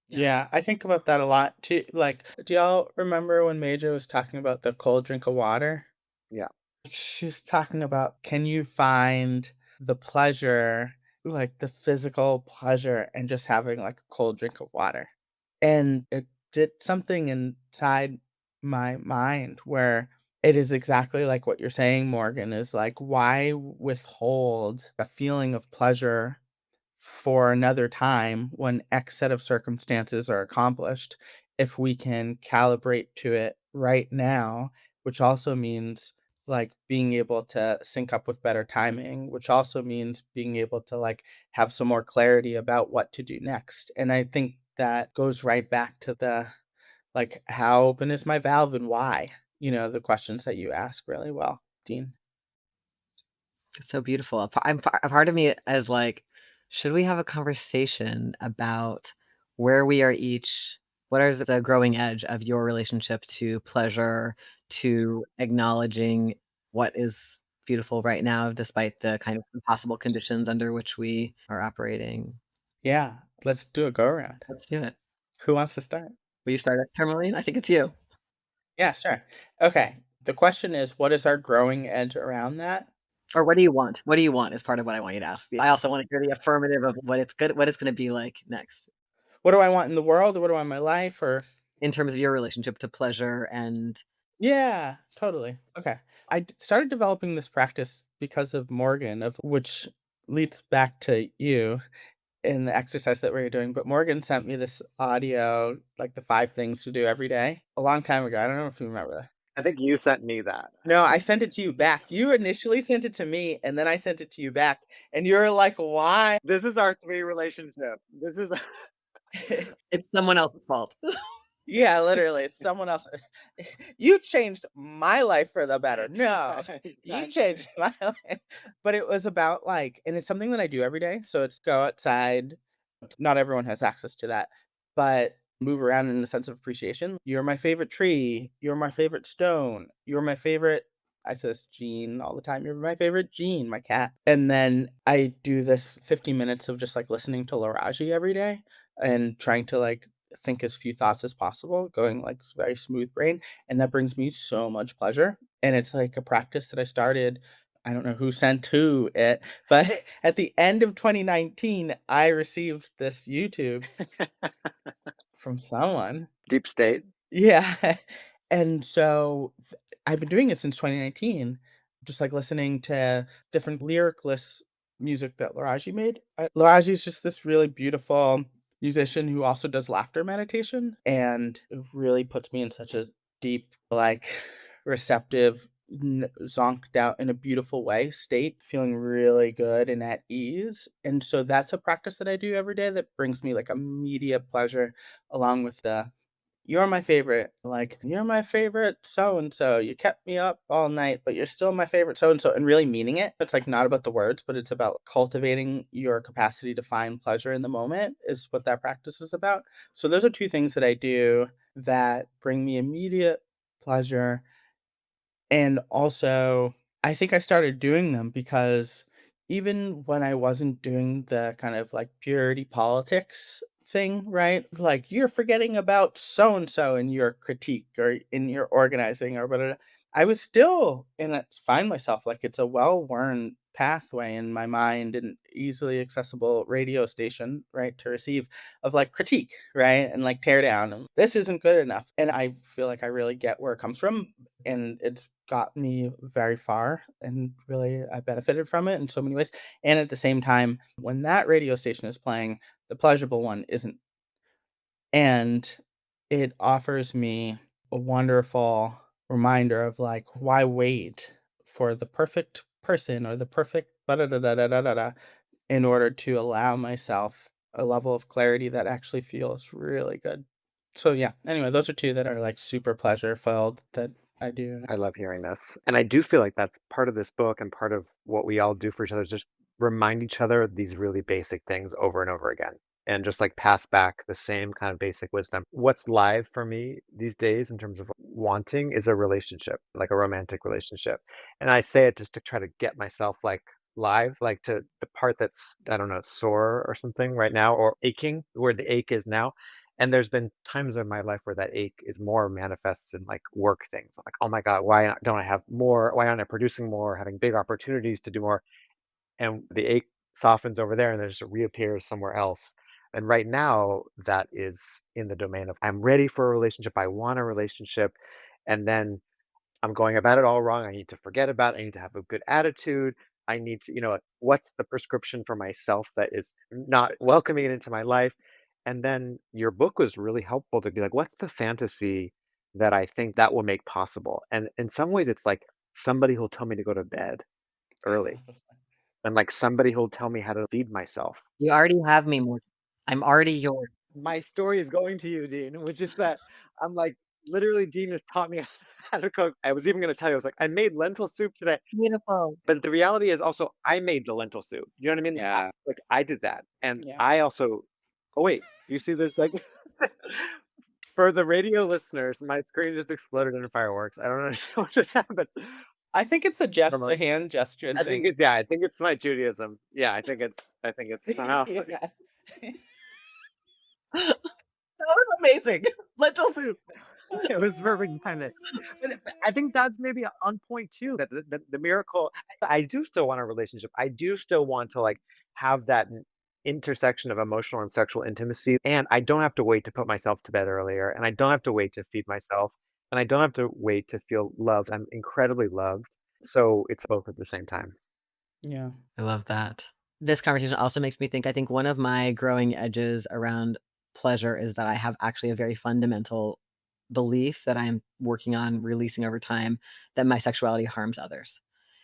Yeah. Yeah, I think about that a lot too. Like, do y'all remember when Major was talking about the cold drink of water? Yeah. She's talking about, can you find the pleasure, like the physical pleasure, and just having like a cold drink of water? And it did something inside my mind where it is exactly like what you're saying, Morgan, is like, why withhold a feeling of pleasure for another time when X set of circumstances are accomplished if we can calibrate to it right now, which also means like being able to sync up with better timing, which also means being able to like have some more clarity about what to do next. And I think that goes right back to the like, how open is my valve and why? The questions that you ask really well, Dean. It's so beautiful. A part of me is like, should we have a conversation about where we are each what is the growing edge of your relationship to pleasure, to acknowledging what is beautiful right now despite the kind of impossible conditions under which we are operating? Yeah, let's do a go around. Let's do it. Who wants to start? Will you start us, Tourmaline? I think it's you. Yeah, sure. Okay. The question is, what is our growing edge around that? Or what do you want? What do you want is part of what I want you to ask. I also want to hear the affirmative of what it's gonna be like next What do I want in the world? Or what do I want in my life? Or in terms of your relationship to pleasure and yeah, totally. Okay. Started developing this practice because of Morgan, of which leads back to you in the exercise that we were doing. But Morgan sent me this audio, like the 5 things to do every day, a long time ago. I don't know if you remember that. I think you sent me that. No, I sent it to you back. You initially sent it to me, and then I sent it to you back. And you're like, why? This is our 3 relationship. This is it's someone else's fault. Yeah, literally, it's someone else. You changed my life for the better. No, you Exactly. changed my life. But it was about like, and it's something that I do every day. So it's go outside. Not everyone has access to that, but move around in a sense of appreciation. You're my favorite tree. You're my favorite stone. You're my favorite. I say this Jean all the time. You're my favorite Jean, my cat. And then I do this 50 minutes of just like listening to Laraji every day and trying to like think as few thoughts as possible, going like very smooth brain. And that brings me so much pleasure. And it's like a practice that I started. I don't know who sent who it, but at the end of 2019, I received this YouTube from someone. Deep state. Yeah. And so I've been doing it since 2019, just like listening to different lyricless music that Laraji made. Laraji is just this really beautiful musician who also does laughter meditation. And it really puts me in such a deep, like receptive zonked out in a beautiful way state, feeling really good and at ease. And so that's a practice that I do every day that brings me like immediate pleasure, along with the "You're my favorite," like, "You're my favorite so and so. You kept me up all night, but you're still my favorite so and so," and really meaning it. It's, like, not about the words, but it's about cultivating your capacity to find pleasure in the moment is what that practice is about. So those are 2 things that I do that bring me immediate pleasure, and also, I think I started doing them because even when I wasn't doing the kind of like purity politics thing, right? Like, you're forgetting about so and so in your critique or in your organizing or whatever. I was still, and I find myself like it's a well worn pathway in my mind and easily accessible radio station, right? To receive of like critique, right? And like tear down. And this isn't good enough. And I feel like I really get where it comes from. And it's got me very far and really I benefited from it in so many ways. And at the same time, when that radio station is playing, the pleasurable one isn't. And it offers me a wonderful reminder of like, why wait for the perfect person or the perfect da da da da da da da in order to allow myself a level of clarity that actually feels really good. So yeah, anyway, those are two that are like super pleasure filled that I do. I love hearing this. And I do feel like that's part of this book and part of what we all do for each other is just remind each other of these really basic things over and over again and just like pass back the same kind of basic wisdom. What's live for me these days in terms of wanting is a relationship, like a romantic relationship. And I say it just to try to get myself like live, like to the part that's, I don't know, sore or something right now or aching, where the ache is now. And there's been times in my life where that ache is more manifests in like work things. I'm like, oh my God, why don't I have more? Why aren't I producing more, having big opportunities to do more? And the ache softens over there and then just reappears somewhere else. And right now, that is in the domain of I'm ready for a relationship. I want a relationship. And then I'm going about it all wrong. I need to forget about it. I need to have a good attitude. I need to, what's the prescription for myself that is not welcoming it into my life? And then your book was really helpful to be like, what's the fantasy that I think that will make possible? And in some ways, it's like somebody who'll tell me to go to bed early and like somebody who'll tell me how to feed myself. You already have me more. I'm already yours. My story is going to you, Dean, which is that I'm like, literally, Dean has taught me how to cook. I was even going to tell you, I was like, I made lentil soup today. Beautiful. But the reality is also I made the lentil soup. You know what I mean? Yeah. Like I did that. And Yeah. I also oh wait, you see this like for the radio listeners, my screen just exploded into fireworks. I don't know what just happened. I think it's a Normally. hand gesture I think thing. it yeah, I think it's my Judaism. Yeah, I think it's somehow Yeah. That was amazing. Lentil soup. It was perfect tennis. But I think that's maybe on point too. That the miracle. I do still want a relationship. I do still want to like have that intersection of emotional and sexual intimacy. And I don't have to wait to put myself to bed earlier. And I don't have to wait to feed myself. And I don't have to wait to feel loved. I'm incredibly loved. So it's both at the same time. Yeah. I love that. This conversation also makes me think I think one of my growing edges around pleasure is that I have actually a very fundamental belief that I'm working on releasing over time that my sexuality harms others.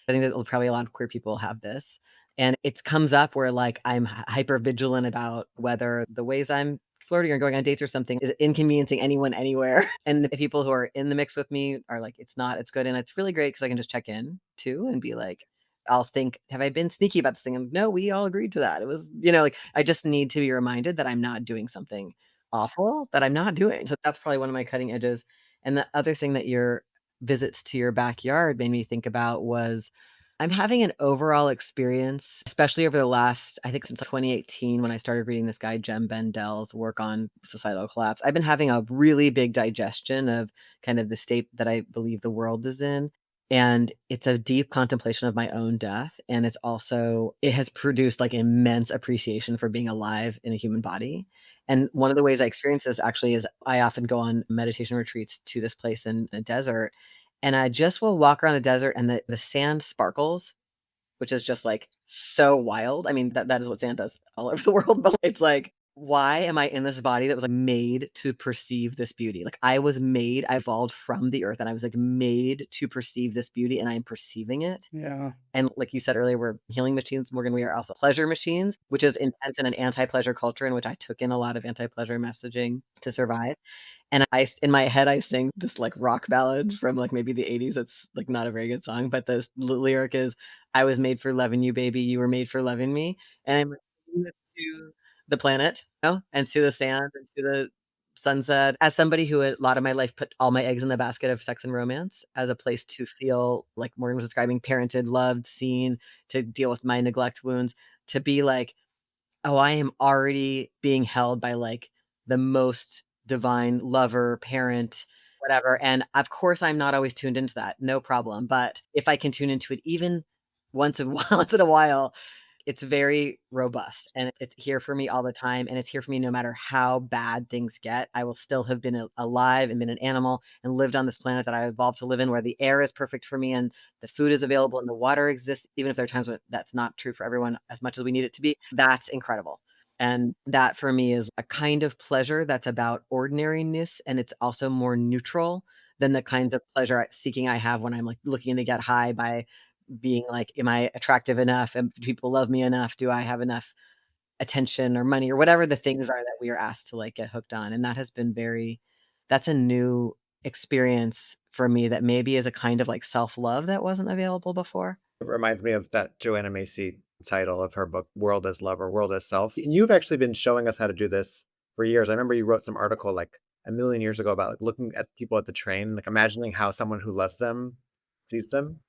I think that probably a lot of queer people have this. And it comes up where like I'm hyper vigilant about whether the ways I'm flirting or going on dates or something is inconveniencing anyone anywhere. And the people who are in the mix with me are like, it's not, it's good. And it's really great because I can just check in too and be like, I'll think, have I been sneaky about this thing? And no, we all agreed to that. It was, like I just need to be reminded that I'm not doing something awful that I'm not doing. So that's probably one of my cutting edges. And the other thing that your visits to your backyard made me think about was I'm having an overall experience, especially over the last, I think since 2018, when I started reading this guy, Jem Bendel's work on societal collapse. I've been having a really big digestion of kind of the state that I believe the world is in. And it's a deep contemplation of my own death. And it has produced like immense appreciation for being alive in a human body. And one of the ways I experience this actually is I often go on meditation retreats to this place in the desert. And I just will walk around the desert and the sand sparkles, which is just like so wild. I mean, that is what sand does all over the world, but it's like why am I in this body that was like made to perceive this beauty? Like I evolved from the earth and I was like made to perceive this beauty and I'm perceiving it. Yeah. And like you said earlier, we're healing machines, Morgan. We are also pleasure machines, which is intense in an anti-pleasure culture in which I took in a lot of anti-pleasure messaging to survive. And in my head, I sing this like rock ballad from like maybe the 80s. It's like not a very good song, but the lyric is, I was made for loving you, baby. You were made for loving me. And I'm singing this to the planet, and to the sand and to the sunset. As somebody who a lot of my life put all my eggs in the basket of sex and romance as a place to feel like Morgan was describing, parented, loved, seen, to deal with my neglect wounds, to be like, oh, I am already being held by like the most divine lover, parent, whatever. And of course, I'm not always tuned into that. No problem. But if I can tune into it even once in a while, once in a while, it's very robust and it's here for me all the time. And it's here for me no matter how bad things get. I will still have been alive and been an animal and lived on this planet that I evolved to live in, where the air is perfect for me and the food is available and the water exists, even if there are times when that's not true for everyone as much as we need it to be. That's incredible. And that for me is a kind of pleasure that's about ordinariness. And it's also more neutral than the kinds of pleasure seeking I have when I'm like looking to get high by being like, am I attractive enough? And do people love me enough? Do I have enough attention or money or whatever the things are that we are asked to like get hooked on? And that has been that's a new experience for me that maybe is a kind of like self-love that wasn't available before. It reminds me of that Joanna Macy title of her book, World as Love or World as Self. And you've actually been showing us how to do this for years. I remember you wrote some article like a million years ago about like looking at people at the train, like imagining how someone who loves them sees them.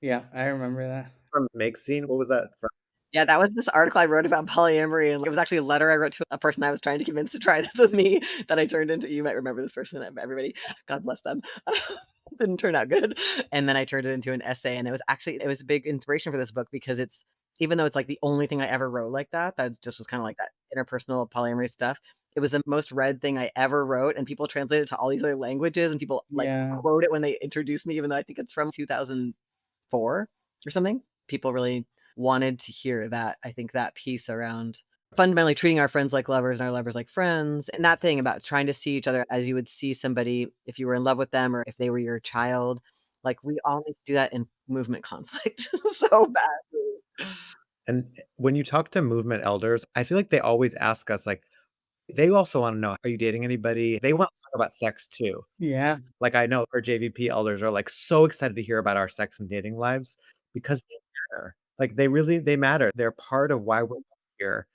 Yeah, I remember that. From Make Scene, what was that from? Yeah, that was this article I wrote about polyamory, and it was actually a letter I wrote to a person I was trying to convince to try this with me that I turned into. You might remember this person, everybody. God bless them. Didn't turn out good. And then I turned it into an essay, and it was a big inspiration for this book because it's, even though it's like the only thing I ever wrote like that just was kind of like that interpersonal polyamory stuff. It was the most read thing I ever wrote, and people translate it to all these other languages, and people like Yeah. quote it when they introduce me, even though I think it's from 2004 or something. People really wanted to hear that. I think that piece around fundamentally treating our friends like lovers and our lovers like friends, and that thing about trying to see each other as you would see somebody if you were in love with them or if they were your child. Like we all need to do that in movement conflict so badly. And when you talk to movement elders, I feel like they always ask us, like, they also want to know, are you dating anybody? They want to talk about sex too. Yeah. Like I know our JVP elders are like so excited to hear about our sex and dating lives because they matter. Like they matter. They're part of why we're here.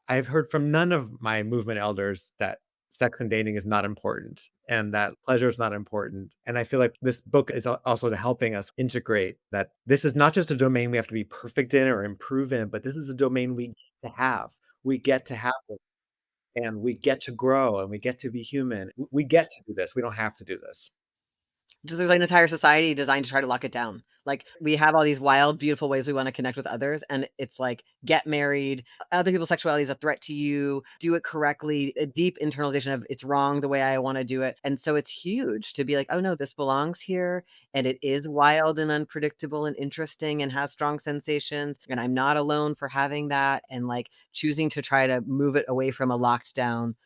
I've heard from none of my movement elders that sex and dating is not important and that pleasure is not important. And I feel like this book is also helping us integrate that this is not just a domain we have to be perfect in or improve in, but this is a domain we get to have. We get to have it and we get to grow and we get to be human. We get to do this. We don't have to do this. Just there's like an entire society designed to try to lock it down. Like we have all these wild, beautiful ways we want to connect with others. And it's like, get married. Other people's sexuality is a threat to you. Do it correctly. A deep internalization of it's wrong the way I want to do it. And so it's huge to be like, oh no, this belongs here. And it is wild and unpredictable and interesting and has strong sensations. And I'm not alone for having that. And like choosing to try to move it away from a locked down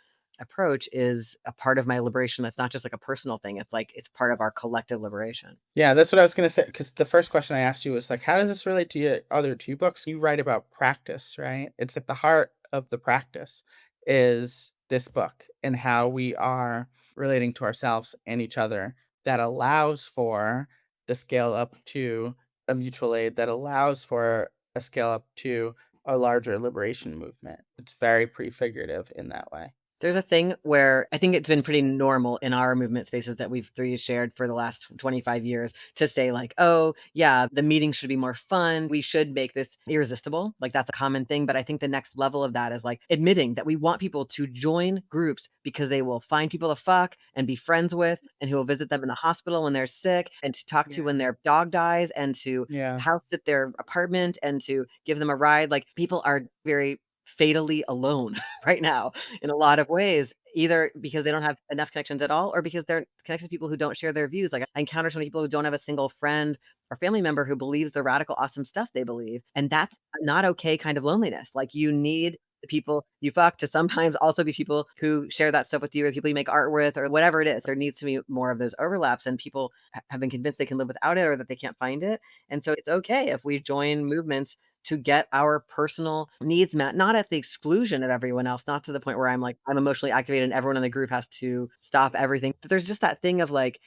approach is a part of my liberation. That's not just like a personal thing. It's like, it's part of our collective liberation. Yeah, that's what I was gonna say. Because the first question I asked you was like, how does this relate to your other two books? You write about practice, right? It's at the heart of the practice is this book and how we are relating to ourselves and each other that allows for the scale up to a mutual aid, that allows for a scale up to a larger liberation movement. It's very prefigurative in that way. There's a thing where I think it's been pretty normal in our movement spaces that we've three shared for the last 25 years to say like, oh yeah, the meeting should be more fun. We should make this irresistible. Like that's a common thing. But I think the next level of that is like admitting that we want people to join groups because they will find people to fuck and be friends with and who will visit them in the hospital when they're sick and to talk to when their dog dies and to Yeah. house sit their apartment and to give them a ride. Like people are very fatally alone right now in a lot of ways, either because they don't have enough connections at all or because they're connected to people who don't share their views. Like I encounter so many people who don't have a single friend or family member who believes the radical awesome stuff they believe, and that's not okay kind of loneliness. Like you need the people you fuck to sometimes also be people who share that stuff with you, or people you make art with, or whatever it is. There needs to be more of those overlaps, and people have been convinced they can live without it or that they can't find it. And so it's okay if we join movements to get our personal needs met, not at the exclusion of everyone else, not to the point where I'm like, I'm emotionally activated and everyone in the group has to stop everything. But there's just that thing of like,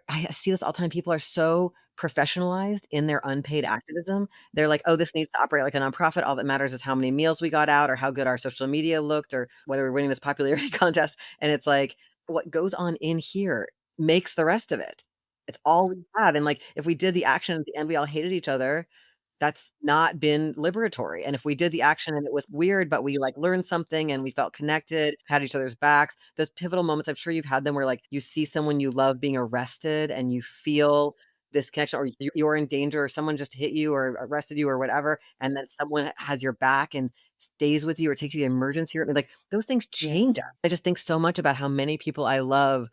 I see this all the time. People are so professionalized in their unpaid activism. They're like, oh, this needs to operate like a nonprofit. All that matters is how many meals we got out or how good our social media looked or whether we're winning this popularity contest. And it's like, what goes on in here makes the rest of it. It's all we have. And like, if we did the action at the end, we all hated each other, that's not been liberatory. And if we did the action and it was weird, but we like learned something and we felt connected, had each other's backs, those pivotal moments, I'm sure you've had them where like you see someone you love being arrested and you feel this connection, or you're in danger, or someone just hit you or arrested you or whatever, and then someone has your back and stays with you or takes you to the emergency room. Like those things change us. I just think so much about how many people I love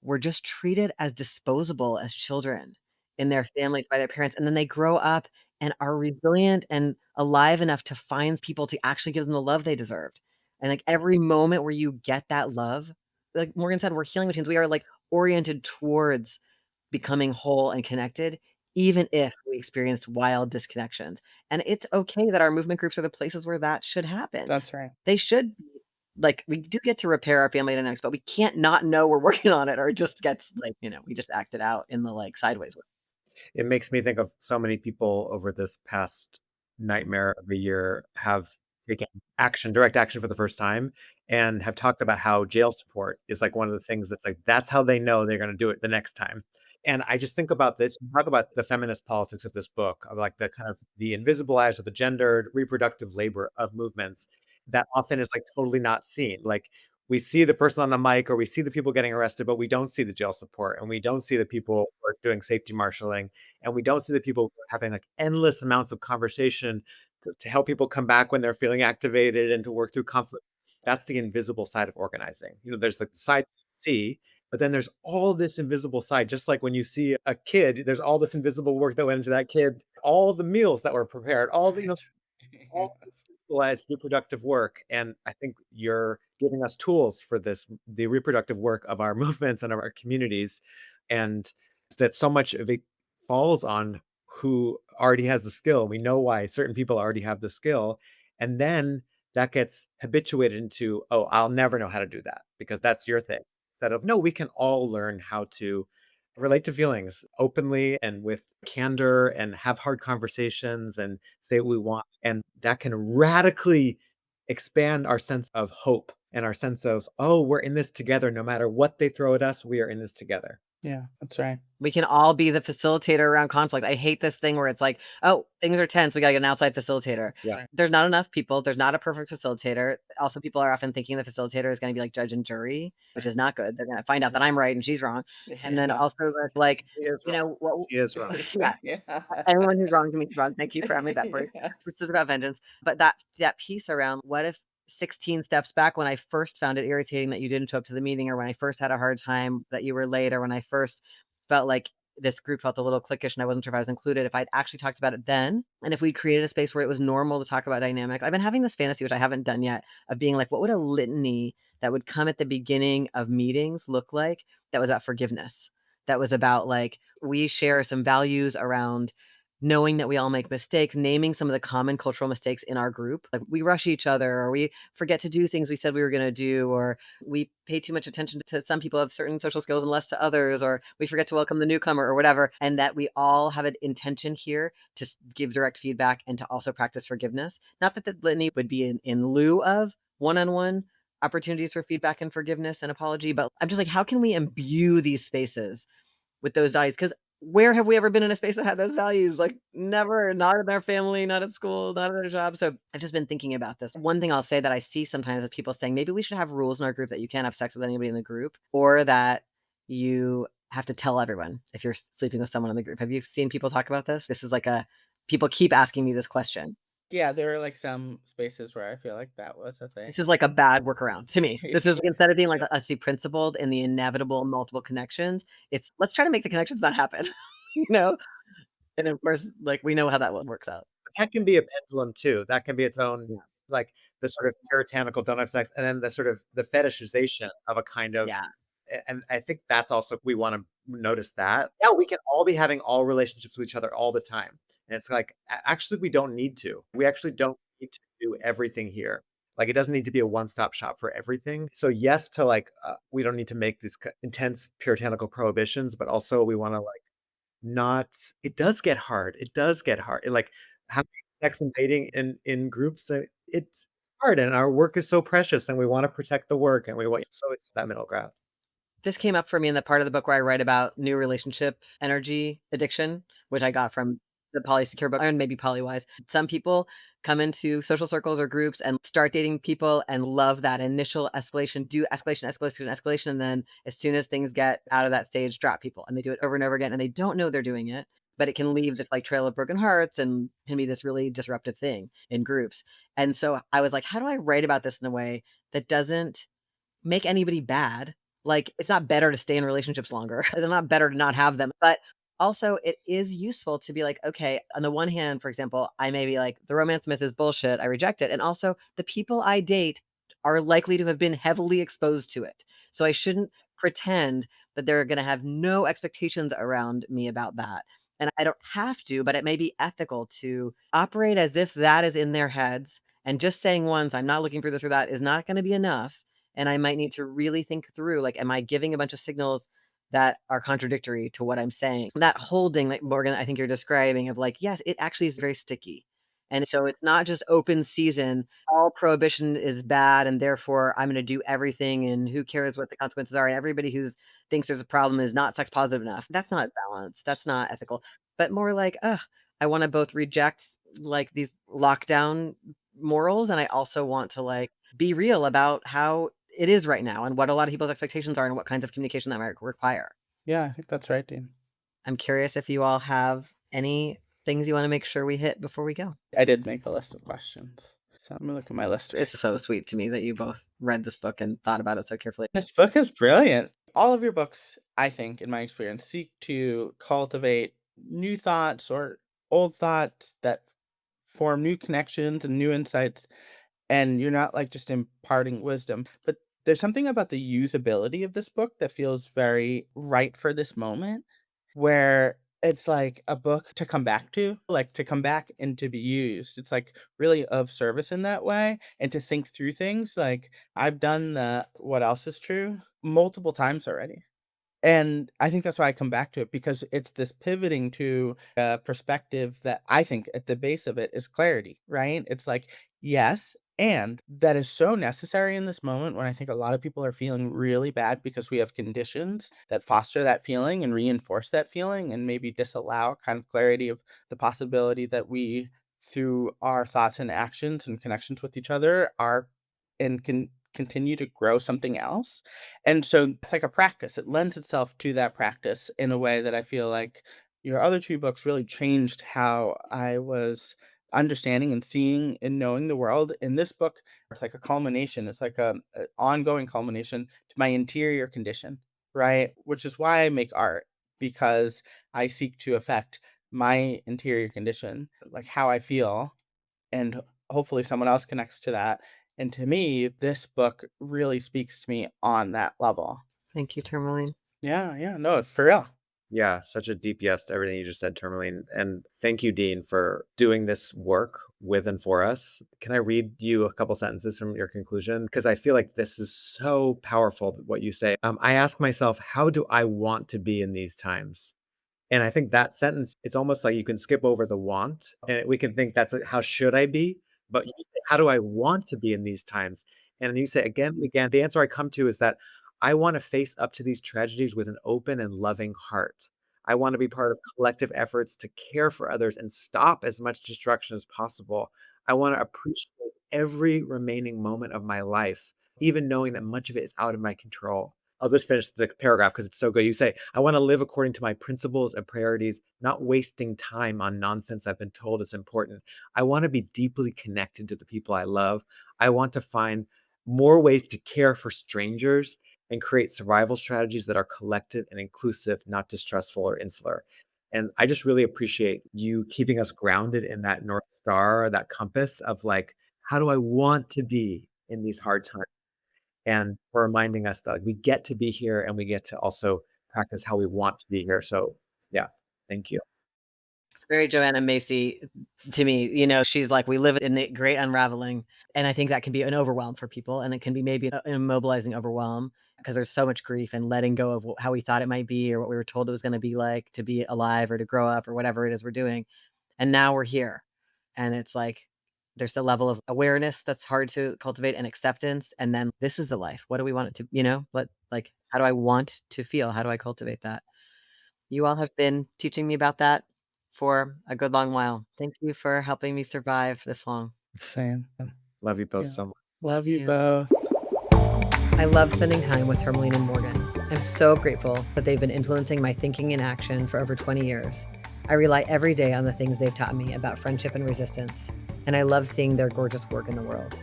were just treated as disposable as children in their families by their parents, and then they grow up and are resilient and alive enough to find people to actually give them the love they deserved. And like every moment where you get that love, like Morgan said, we're healing machines. We are like oriented towards becoming whole and connected, even if we experienced wild disconnections. And it's okay that our movement groups are the places where that should happen. That's right. They should be like, we do get to repair our family dynamics, but we can't not know we're working on it, or it just gets like, we just act it out in the like sideways way. It makes me think of so many people over this past nightmare of a year have taken action, direct action for the first time, and have talked about how jail support is like one of the things that's like, that's how they know they're going to do it the next time. And I just think about this, you talk about the feminist politics of this book, of like the kind of the invisibilized or the gendered reproductive labor of movements that often is like totally not seen. Like we see the person on the mic or we see the people getting arrested, but we don't see the jail support and we don't see the people who are doing safety marshaling and we don't see the people who are having like endless amounts of conversation to help people come back when they're feeling activated and to work through conflict. That's the invisible side of organizing. There's like the side you see, but then there's all this invisible side. Just like when you see a kid, there's all this invisible work that went into that kid, all the meals that were prepared, all the, all this civilized reproductive work. And I think you're giving us tools for this, the reproductive work of our movements and of our communities. And that so much of it falls on who already has the skill. We know why certain people already have the skill. And then that gets habituated into, oh, I'll never know how to do that because that's your thing. Instead of, no, we can all learn how to relate to feelings openly and with candor and have hard conversations and say what we want. And that can radically expand our sense of hope and our sense of, oh, we're in this together. No matter what they throw at us, we are in this together. Yeah, that's right. We can all be the facilitator around conflict. I hate this thing where it's like, oh, things are tense. We got to get an outside facilitator. Yeah. There's not enough people. There's not a perfect facilitator. Also, people are often thinking the facilitator is going to be like judge and jury, which is not good. They're going to find out that I'm right and she's wrong. And then also like, She is wrong. what, She is wrong. yeah. Anyone who's wrong to me is wrong. Thank you for having me that word. This is about vengeance. But that piece around what if 16 steps back, when I first found it irritating that you didn't show up to the meeting, or when I first had a hard time that you were late, or when I first felt like this group felt a little cliquish and I wasn't sure if I was included, if I'd actually talked about it then, and if we created a space where it was normal to talk about dynamics. I've been having this fantasy, which I haven't done yet, of being like, what would a litany that would come at the beginning of meetings look like that was about forgiveness? That was about like, we share some values around knowing that we all make mistakes, naming some of the common cultural mistakes in our group. Like we rush each other, or we forget to do things we said we were going to do, or we pay too much attention to some people have certain social skills and less to others, or we forget to welcome the newcomer or whatever. And that we all have an intention here to give direct feedback and to also practice forgiveness. Not that the litany would be in lieu of one-on-one opportunities for feedback and forgiveness and apology, but I'm just like, how can we imbue these spaces with those values? Because where have we ever been in a space that had those values? Like never, not in our family, not at school, not at our job. So I've just been thinking about this. One thing I'll say that I see sometimes is people saying, maybe we should have rules in our group that you can't have sex with anybody in the group, or that you have to tell everyone if you're sleeping with someone in the group. Have you seen people talk about this? This is like people keep asking me this question. Yeah, there are like some spaces where I feel like that was a thing. This is like a bad workaround to me. This is instead of being like, let's be principled in the inevitable multiple connections, it's let's try to make the connections not happen, you know? And of course, like we know how that one works out. That can be a pendulum too. That can be its own like the sort of puritanical don't have sex, and then the sort of the fetishization of a kind of, Yeah. and I think that's also, we want to notice that. Yeah, we can all be having all relationships with each other all the time. And it's like, actually, we don't need to. We actually don't need to do everything here. Like, it doesn't need to be a one-stop shop for everything. So yes, to like, we don't need to make these intense puritanical prohibitions, but also we want to like not, it does get hard. It does get hard. Like having sex and dating in groups, it's hard, and our work is so precious, and we want to protect the work, and we want, so it's that middle ground. This came up for me in the part of the book where I write about new relationship energy addiction, which I got from the Polysecure book, and maybe Polywise. Some people come into social circles or groups and start dating people and love that initial escalation, do escalation, escalation, escalation. And then as soon as things get out of that stage, drop people. And they do it over and over again. And they don't know they're doing it, but it can leave this like trail of broken hearts and can be this really disruptive thing in groups. And so I was like, how do I write about this in a way that doesn't make anybody bad? Like, it's not better to stay in relationships longer. It's not better to not have them. But also, it is useful to be like, okay, on the one hand, for example, I may be like, the romance myth is bullshit. I reject it. And also, the people I date are likely to have been heavily exposed to it. So I shouldn't pretend that they're going to have no expectations around me about that. And I don't have to, but it may be ethical to operate as if that is in their heads. And just saying once, I'm not looking for this or that is not going to be enough. And I might need to really think through, like, am I giving a bunch of signals that are contradictory to what I'm saying? That holding, like Morgan, I think you're describing, of like, yes, it actually is very sticky. And so it's not just open season, all prohibition is bad, and therefore I'm going to do everything, and who cares what the consequences are. And everybody who thinks there's a problem is not sex positive enough. That's not balanced. That's not ethical. But more like, I want to both reject like these lockdown morals, and I also want to like be real about how it is right now and what a lot of people's expectations are and what kinds of communication that might require. Yeah, I think that's right, Dean. I'm curious if you all have any things you want to make sure we hit before we go. I did make a list of questions. So let me look at my list. It's so sweet to me that you both read this book and thought about it so carefully. This book is brilliant. All of your books, I think, in my experience, seek to cultivate new thoughts or old thoughts that form new connections and new insights. And you're not like just imparting wisdom, but there's something about the usability of this book that feels very right for this moment, where it's like a book to come back to, like to come back and to be used. It's like really of service in that way, and to think through things. Like I've done the what else is true multiple times already. And I think that's why I come back to it, because it's this pivoting to a perspective that I think at the base of it is clarity, right? It's like, yes, and that is so necessary in this moment when I think a lot of people are feeling really bad because we have conditions that foster that feeling and reinforce that feeling and maybe disallow kind of clarity of the possibility that we, through our thoughts and actions and connections with each other, are and can continue to grow something else. And so it's like a practice. It lends itself to that practice in a way that I feel like your other two books really changed how I was understanding and seeing and knowing the world. In this book, it's like a culmination. It's like a ongoing culmination to my interior condition, right? Which is why I make art, because I seek to affect my interior condition, like how I feel, and hopefully someone else connects to that. And to me, this book really speaks to me on that level. Thank you, Tourmaline. Yeah, no, for real. Yeah, such a deep yes to everything you just said, Tourmaline. And thank you, Dean, for doing this work with and for us. Can I read you a couple sentences from your conclusion? Because I feel like this is so powerful, what you say. I ask myself, how do I want to be in these times? And I think that sentence, it's almost like you can skip over the want, and we can think that's how should I be? But you say, how do I want to be in these times? And you say again and again, the answer I come to is that I want to face up to these tragedies with an open and loving heart. I want to be part of collective efforts to care for others and stop as much destruction as possible. I want to appreciate every remaining moment of my life, even knowing that much of it is out of my control. I'll just finish the paragraph because it's so good. You say, I want to live according to my principles and priorities, not wasting time on nonsense I've been told is important. I want to be deeply connected to the people I love. I want to find more ways to care for strangers and create survival strategies that are collective and inclusive, not distrustful or insular. And I just really appreciate you keeping us grounded in that North Star, that compass of like, How do I want to be in these hard times? And for reminding us that we get to be here and we get to also practice how we want to be here. So yeah, thank you. It's very Joanna Macy to me. You know, she's like, we live in the great unraveling. And I think that can be an overwhelm for people. And it can be maybe an immobilizing overwhelm because there's so much grief and letting go of how we thought it might be or what we were told it was going to be like to be alive or to grow up or whatever it is we're doing. And now we're here. And it's like, there's a level of awareness that's hard to cultivate and acceptance. And then this is the life. What do we want it to, how do I want to feel? How do I cultivate that? You all have been teaching me about that for a good long while. Thank you for helping me survive this long. Same. Love you both Yeah. so much. Love you you. both. I love spending time with Tourmaline and Morgan. I'm so grateful that they've been influencing my thinking and action for over 20 years. I rely every day on the things they've taught me about friendship and resistance, and I love seeing their gorgeous work in the world.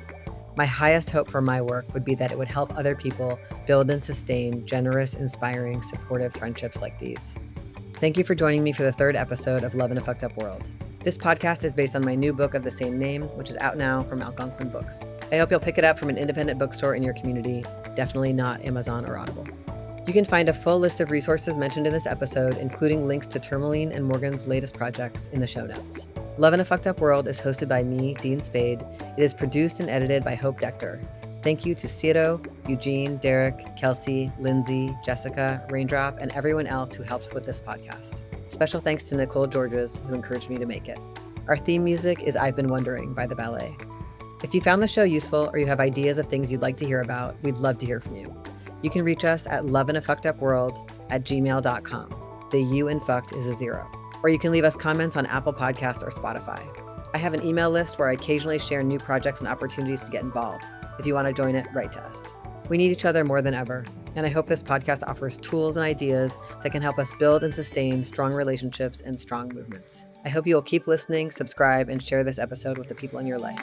My highest hope for my work would be that it would help other people build and sustain generous, inspiring, supportive friendships like these. Thank you for joining me for the third episode of Love in a Fucked Up World. This podcast is based on my new book of the same name, which is out now from Algonquin Books. I hope you'll pick it up from an independent bookstore in your community, definitely not Amazon or Audible. You can find a full list of resources mentioned in this episode, including links to Tourmaline and Morgan's latest projects in the show notes. Love in a Fucked Up World is hosted by me, Dean Spade. It is produced and edited by Hope Dector. Thank you to Ciro, Eugene, Derek, Kelsey, Lindsay, Jessica, Raindrop, and everyone else who helped with this podcast. Special thanks to Nicole Georges, who encouraged me to make it. Our theme music is I've Been Wondering by The Ballet. If you found the show useful or you have ideas of things you'd like to hear about, we'd love to hear from you. You can reach us at loveinafuckedupworld@gmail.com. The U in fucked is a 0. Or you can leave us comments on Apple Podcasts or Spotify. I have an email list where I occasionally share new projects and opportunities to get involved. If you want to join it, write to us. We need each other more than ever, and I hope this podcast offers tools and ideas that can help us build and sustain strong relationships and strong movements. I hope you will keep listening, subscribe, and share this episode with the people in your life.